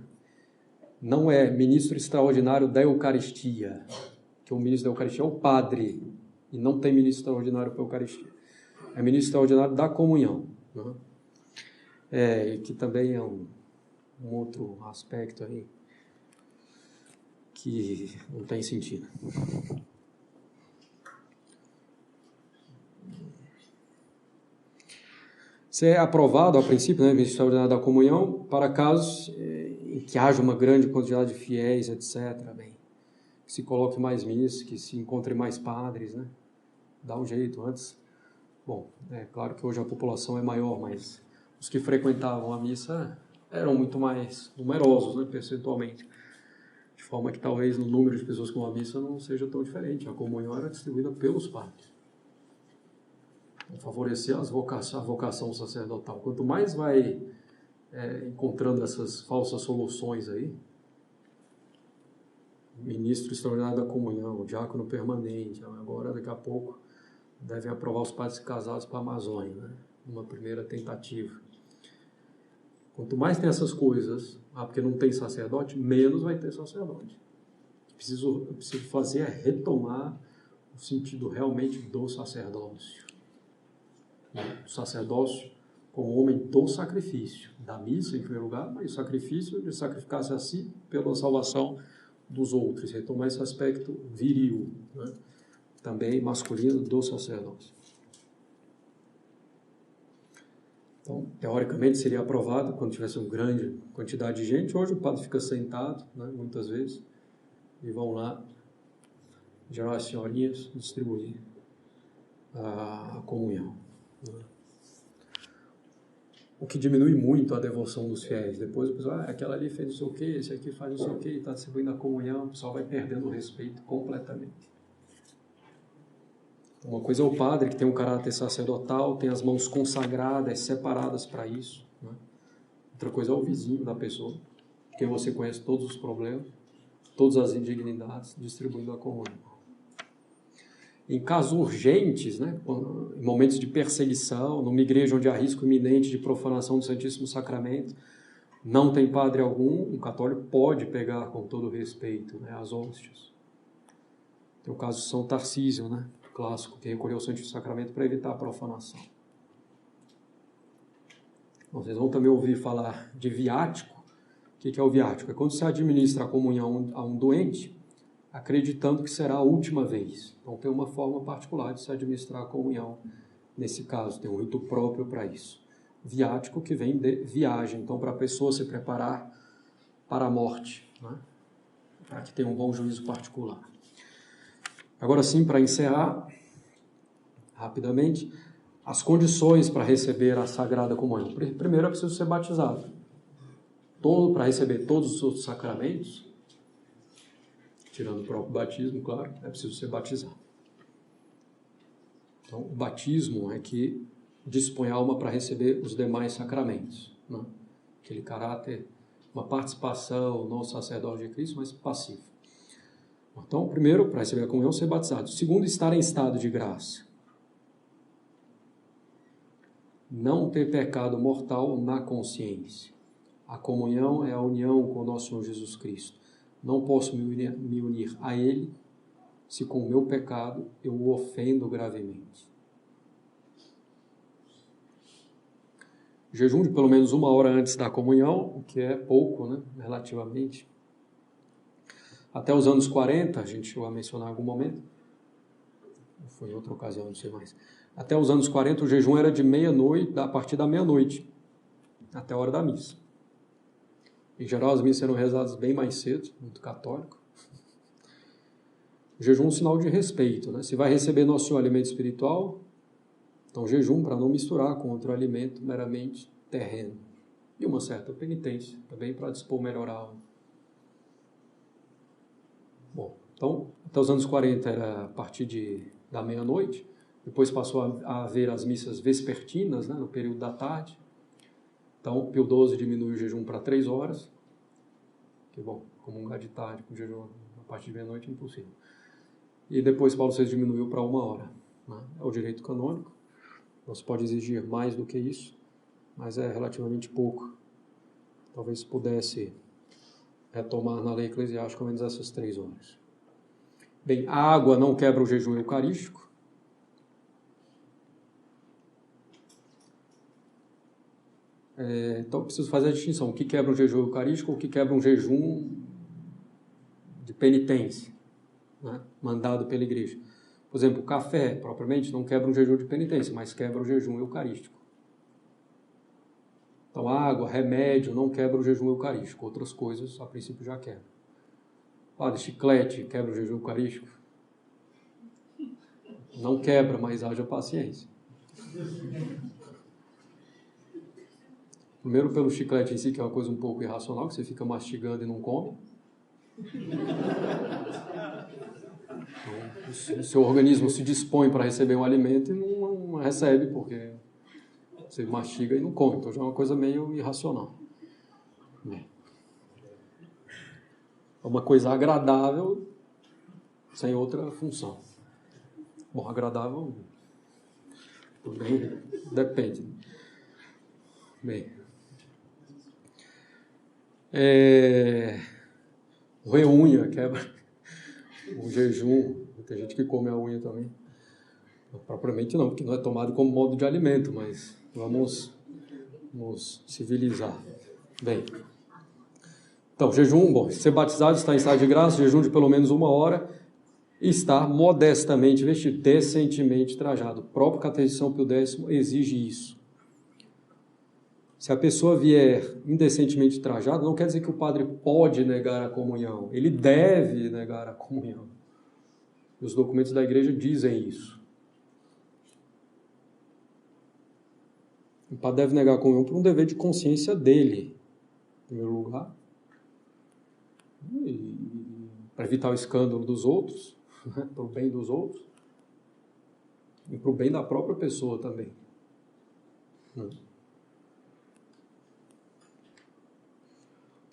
Não é ministro extraordinário da Eucaristia, que o ministro da Eucaristia é o padre, e não tem ministro extraordinário para a Eucaristia. É ministro extraordinário da comunhão. Que também é um outro aspecto aí que não tem sentido. Isso é aprovado, a princípio, ministro extraordinário da comunhão, para casos em que haja uma grande quantidade de fiéis, etc. Que se coloque mais ministros, que se encontre mais padres, Dá um jeito antes. Bom, é claro que hoje a população é maior, mas os que frequentavam a missa eram muito mais numerosos, percentualmente. De forma que talvez no número de pessoas com a missa não seja tão diferente. A comunhão era distribuída pelos padres. Para favorecer a vocação sacerdotal. Quanto mais vai encontrando essas falsas soluções aí, ministro extraordinário da comunhão, diácono permanente, agora daqui a pouco devem aprovar os padres casados para a Amazônia, numa primeira tentativa. Quanto mais tem essas coisas, porque não tem sacerdote, menos vai ter sacerdote. O que preciso fazer é retomar o sentido realmente do sacerdócio. O sacerdócio como homem do sacrifício, da missa em primeiro lugar, mas o sacrifício de sacrificar-se a si pela salvação dos outros, retomar esse aspecto viril, também masculino do sacerdócio. Então, teoricamente, seria aprovado quando tivesse uma grande quantidade de gente. Hoje o padre fica sentado, muitas vezes, e vão lá, geral as senhorinhas, distribuir a comunhão. O que diminui muito a devoção dos fiéis. Depois o pessoal, aquela ali fez não sei o quê, esse aqui faz não sei o quê, está distribuindo a comunhão, o pessoal vai perdendo o respeito completamente. Uma coisa é o padre, que tem um caráter sacerdotal, tem as mãos consagradas, separadas para isso. Outra coisa é o vizinho da pessoa, que você conhece todos os problemas, todas as indignidades, distribuindo a comunhão. Em casos urgentes, em momentos de perseguição, numa igreja onde há risco iminente de profanação do Santíssimo Sacramento, não tem padre algum, um católico pode pegar com todo respeito as hóstias. Tem o caso de São Tarcísio, clássico que recolheu o Santíssimo Sacramento para evitar a profanação. Vocês vão também ouvir falar de viático. O que é o viático? É quando se administra a comunhão a um doente, acreditando que será a última vez. Então tem uma forma particular de se administrar a comunhão nesse caso, tem um rito próprio para isso. Viático que vem de viagem, então para a pessoa se preparar para a morte, né? Para que tenha um bom juízo particular. Agora sim, para encerrar, rapidamente, as condições para receber a Sagrada Comunhão. Primeiro é preciso ser batizado. Para receber todos os outros sacramentos, tirando o próprio batismo, claro, é preciso ser batizado. Então, o batismo é que dispõe a alma para receber os demais sacramentos, né? Aquele caráter, uma participação não sacerdote de Cristo, mas passivo. Então, primeiro, para receber a comunhão, ser batizado. Segundo, estar em estado de graça. Não ter pecado mortal na consciência. A comunhão é a união com o nosso Senhor Jesus Cristo. Não posso me unir a Ele se com o meu pecado eu o ofendo gravemente. Jejum de pelo menos 1 hora antes da comunhão, o que é pouco, né, relativamente. Até os anos 40, a gente chegou a mencionar em algum momento, foi em outra ocasião, não sei mais. Até os anos 40, o jejum era de meia-noite, a partir da meia-noite, até a hora da missa. Em geral, as missas eram rezadas bem mais cedo, muito católico. O jejum é um sinal de respeito, né? Se vai receber nosso Senhor alimento espiritual, então jejum para não misturar com outro alimento meramente terreno. E uma certa penitência, também para dispor melhor a alma. Bom, então, até os anos 40 era a partir da meia-noite, depois passou a haver as missas vespertinas, né, no período da tarde. Então, Pio XII diminui o jejum para 3 horas, que bom, comungar de tarde com jejum a partir de meia-noite é impossível. E depois Paulo VI diminuiu para 1 hora, né? É o direito canônico, não se pode exigir mais do que isso, mas é relativamente pouco. Talvez se pudesse retomar na lei eclesiástica ao menos essas 3 horas. Bem, a água não quebra o jejum eucarístico. Então, preciso fazer a distinção. O que quebra um jejum eucarístico ou o que quebra um jejum de penitência, né, mandado pela igreja. Por exemplo, o café, propriamente, não quebra um jejum de penitência, mas quebra o jejum eucarístico. Então, água, remédio, não quebra o jejum eucarístico. Outras coisas, a princípio, já quebra. Chiclete quebra o jejum eucarístico? Não quebra, mas haja paciência. Primeiro pelo chiclete em si, que é uma coisa um pouco irracional, que você fica mastigando e não come. Então, o seu organismo se dispõe para receber um alimento e não recebe, porque você mastiga e não come. Então já é uma coisa meio irracional. É uma coisa agradável sem outra função. Bom, agradável também depende. Bem, roer unha quebra o jejum. Tem gente que come a unha também. Propriamente não, porque não é tomado como modo de alimento, mas vamos civilizar. Bem, então, jejum, bom, ser batizado, estar em estado de graça, jejum de pelo menos 1 hora, e estar modestamente vestido, decentemente trajado. O próprio Catecismo de São Pio X exige isso. Se a pessoa vier indecentemente trajada, não quer dizer que o padre pode negar a comunhão. Ele deve negar a comunhão. E os documentos da igreja dizem isso. O padre deve negar a comunhão por um dever de consciência dele, em primeiro lugar. E para evitar o escândalo dos outros, né, para o bem dos outros. E para o bem da própria pessoa também.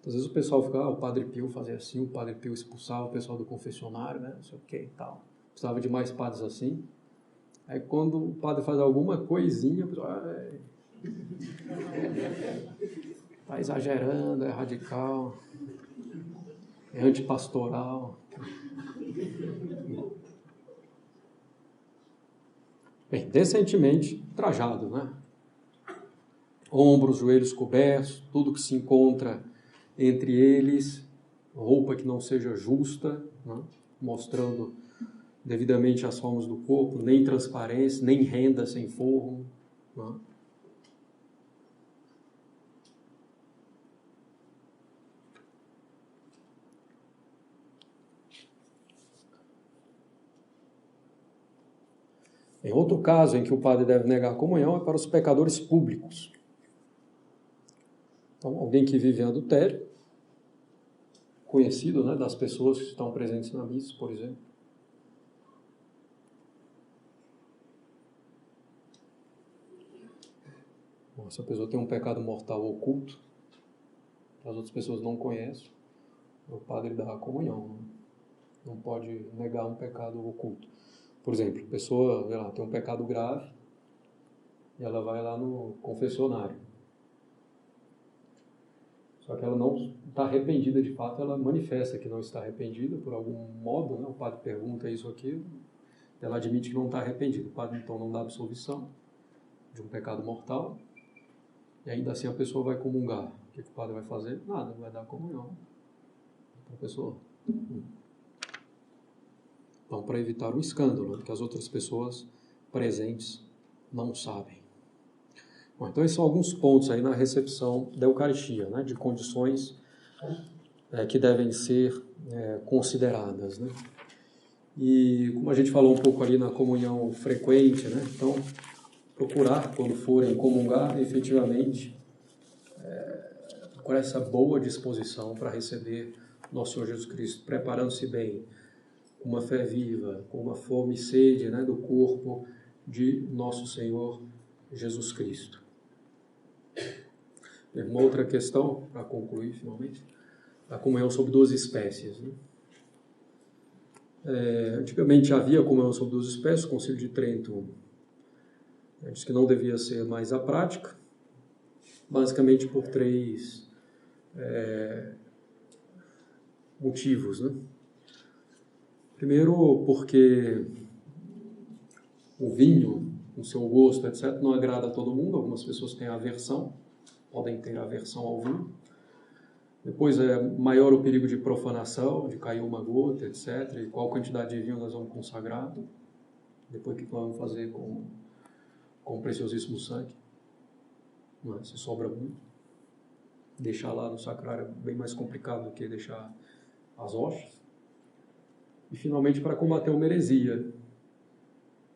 Às vezes o pessoal fica, o Padre Pio fazia assim, o Padre Pio expulsava o pessoal do confessionário, né, não sei o que e tal. Precisava de mais padres assim. Aí quando o padre faz alguma coisinha, o pessoal, está exagerando, é radical, é antipastoral. Bem, decentemente trajado, né? Ombros, joelhos cobertos, tudo que se encontra entre eles, roupa que não seja justa, né? Mostrando devidamente as formas do corpo, nem transparência, nem renda sem forro, né? Em outro caso em que o padre deve negar a comunhão é para os pecadores públicos. Então, alguém que vive em adultério, conhecido, né, das pessoas que estão presentes na missa, por exemplo. Bom, essa pessoa tem um pecado mortal oculto, as outras pessoas não conhecem, o padre dá a comunhão, né? Não pode negar um pecado oculto. Por exemplo, a pessoa, sei lá, tem um pecado grave e ela vai lá no confessionário. Só que ela não está arrependida de fato, ela manifesta que não está arrependida por algum modo, né? O padre pergunta isso ou aquilo, ela admite que não está arrependida. O padre então não dá absolvição de um pecado mortal e ainda assim a pessoa vai comungar. O que o padre vai fazer? Nada, vai dar comunhão para a pessoa. Então, para evitar o escândalo, que as outras pessoas presentes não sabem. Bom, então, esses são alguns pontos aí na recepção da Eucaristia, né, de condições que devem ser consideradas, né? E como a gente falou um pouco ali na comunhão frequente, né, então, procurar, quando forem comungar, efetivamente, com essa boa disposição para receber nosso Senhor Jesus Cristo, preparando-se bem, com uma fé viva, com uma fome e sede, né, do corpo de nosso Senhor Jesus Cristo. Uma outra questão, para concluir finalmente, a comunhão sobre 12 espécies. Né? Antigamente havia comunhão sobre 12 espécies, o Concílio de Trento disse que não devia ser mais a prática, basicamente por 3 motivos, né? Primeiro, porque o vinho, o seu gosto, etc., não agrada a todo mundo. Algumas pessoas têm aversão, podem ter aversão ao vinho. Depois, é maior o perigo de profanação, de cair uma gota, etc. E qual quantidade de vinho nós vamos consagrar? Depois, o que nós vamos fazer com o preciosíssimo sangue? Não é? Se sobra muito. Deixar lá no sacrário é bem mais complicado do que deixar as hóstias. E, finalmente, para combater uma heresia,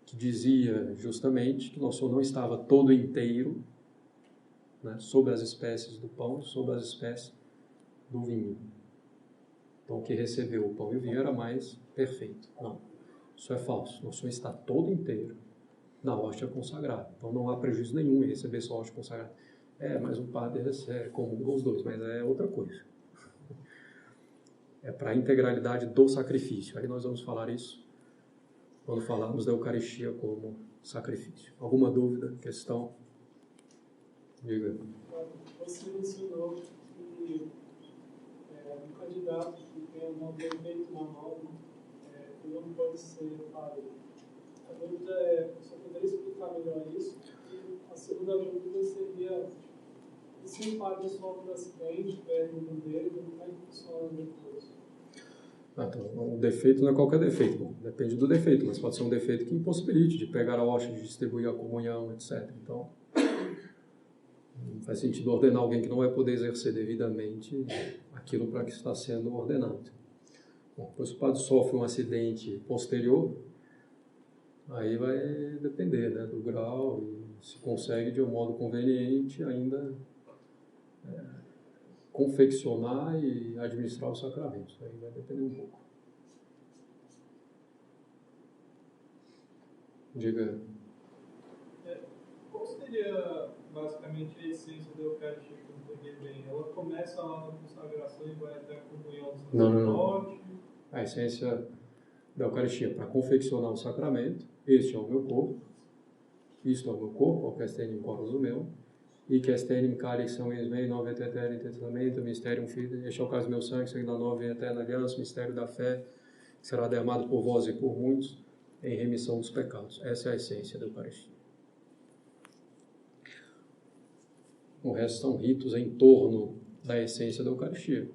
que dizia justamente que nosso Senhor não estava todo inteiro, né, sobre as espécies do pão, sobre as espécies do vinho. Então, o que recebeu o pão e o vinho era mais perfeito. Não, isso é falso. Nosso Senhor está todo inteiro na hóstia consagrada. Então, não há prejuízo nenhum em receber só a hóstia consagrada. Mas o padre recebe, comunga os dois, mas é outra coisa. É para a integralidade do sacrifício. Aí nós vamos falar isso quando falarmos da Eucaristia como sacrifício. Alguma dúvida, questão? Diga. Você mencionou que um candidato que tem um defeito na norma, ele não pode ser padre. A dúvida é, você poderia explicar melhor isso? E a segunda dúvida seria, e se o padre sofre um acidente, perde um dedo, como é que funciona depois? Então, o defeito não é qualquer defeito. Bom, depende do defeito, mas pode ser um defeito que impossibilite de pegar a hóstia, de distribuir a comunhão, etc. Então, não faz sentido ordenar alguém que não vai poder exercer devidamente aquilo para que está sendo ordenado. Bom, depois o padre sofre um acidente posterior, aí vai depender, né, do grau, e se consegue de um modo conveniente ainda confeccionar e administrar os sacramentos. Aí vai depender um pouco. Diga. Qual seria basicamente a essência da Eucaristia que eu peguei bem? Ela começa lá na consagração e vai até a comunhão do sacerdote? Não. A essência da Eucaristia, para confeccionar o sacramento, este é o meu corpo, isto é o meu corpo, o castenim corpus o meu, e castenim calixam esmei, nova et eterna testamento, mysterium fide, este é o caso do meu sangue, sangue da nova e eterna aliança, mistério da fé, que será derramado por vós e por muitos, em remissão dos pecados. Essa é a essência da Eucaristia. O resto são ritos em torno da essência da Eucaristia.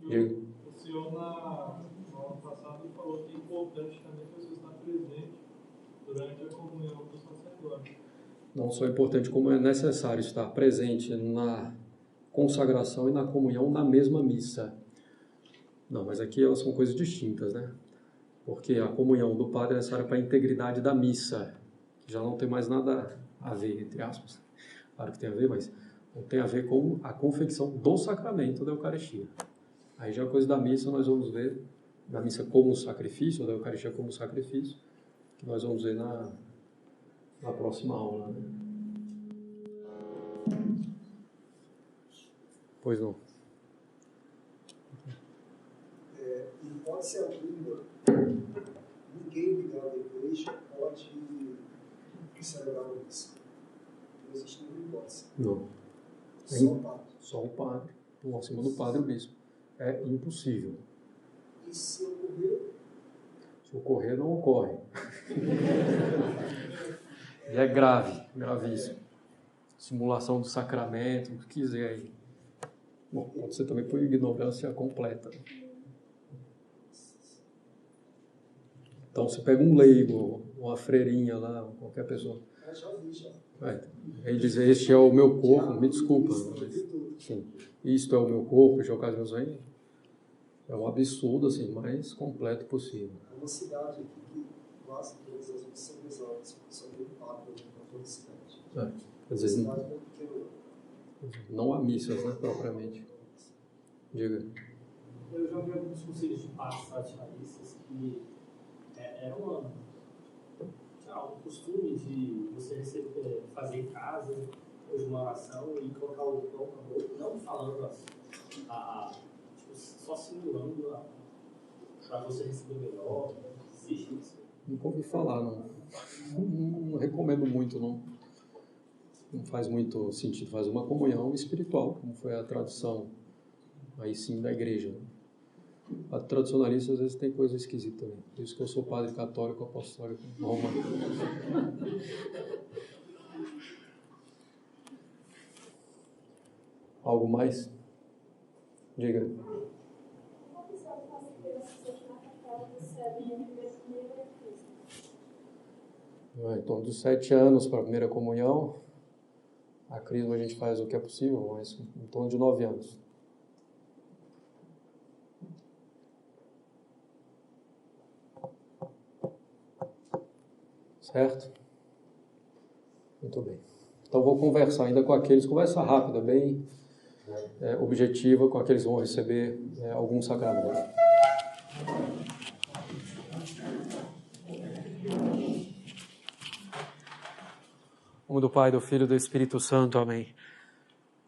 O senhor, no ano passado, falou que é importante também você estar presente durante a comunhão do sacerdote. Não só é importante, como é necessário estar presente na consagração e na comunhão na mesma missa. Não, mas aqui elas são coisas distintas, né? Porque a comunhão do padre é necessária para a integridade da missa, que já não tem mais nada a ver, entre aspas. Claro que tem a ver, mas não tem a ver com a confecção do sacramento da Eucaristia. Aí já a coisa da missa nós vamos ver, da missa como sacrifício, ou da Eucaristia como sacrifício, que nós vamos ver na próxima aula, né? Pois não. Em hipótese alguma, ninguém ligado à igreja pode celebrar uma missa. Não existe nenhuma hipótese. Não. Só o padre. Só o padre. Acima do padre, o bispo. É impossível. E se ocorrer? Se ocorrer, não ocorre. E é grave, gravíssimo. Simulação do sacramento, o que quiser aí. Bom, pode ser também por ignorância completa. Então, você pega um leigo, uma freirinha lá, qualquer pessoa. Já vi, já. Aí dizer, este é o meu corpo, me desculpa. Sim, isto é o meu corpo, este é o caso dos meus. É um absurdo, assim, mais completo possível. É uma cidade aqui que quase todas as missas são rezadas, só tem um padre para toda a cidade. Quer dizer, Cidade não é pequena. não há missas, né, propriamente. Diga. Eu já vi alguns conselhos de padres tradicionalistas que era um costume de você fazer em casa hoje uma oração e colocar o pão na boca, não falando tipo, só simulando para você receber melhor. Existe isso? Nunca ouvi falar, não. Não recomendo muito, não. Não faz muito sentido. Faz uma comunhão espiritual, como foi a tradição, aí sim, da igreja. A tradicionalista, às vezes, tem coisa esquisita também. Por isso que eu sou padre católico apostólico romano. Algo mais? Diga. Como você faz as crianças aqui na capela recebem a primeira crisma? Em torno dos 7 anos para a primeira comunhão. A crisma a gente faz o que é possível, mas em torno de 9 anos. Certo? Muito bem. Então vou conversar ainda com aqueles, conversa rápida, bem objetiva, com aqueles que vão receber algum sacramento. Em nome do Pai, do Filho e do Espírito Santo. Amém.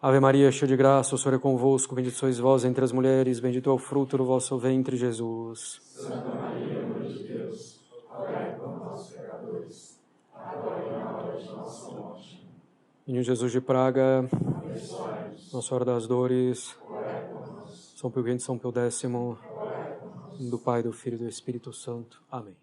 Ave Maria, cheia de graça, o Senhor é convosco, bendita sois vós entre as mulheres, bendito é o fruto do vosso ventre, Jesus. Santa Maria, Mãe de Deus, rogai por nós, pecadores, agora e na hora de nossa morte. Menino Jesus de Praga, Nossa Senhora das Dores, São Pio V, São Pio X, do Pai, do Filho e do Espírito Santo. Amém.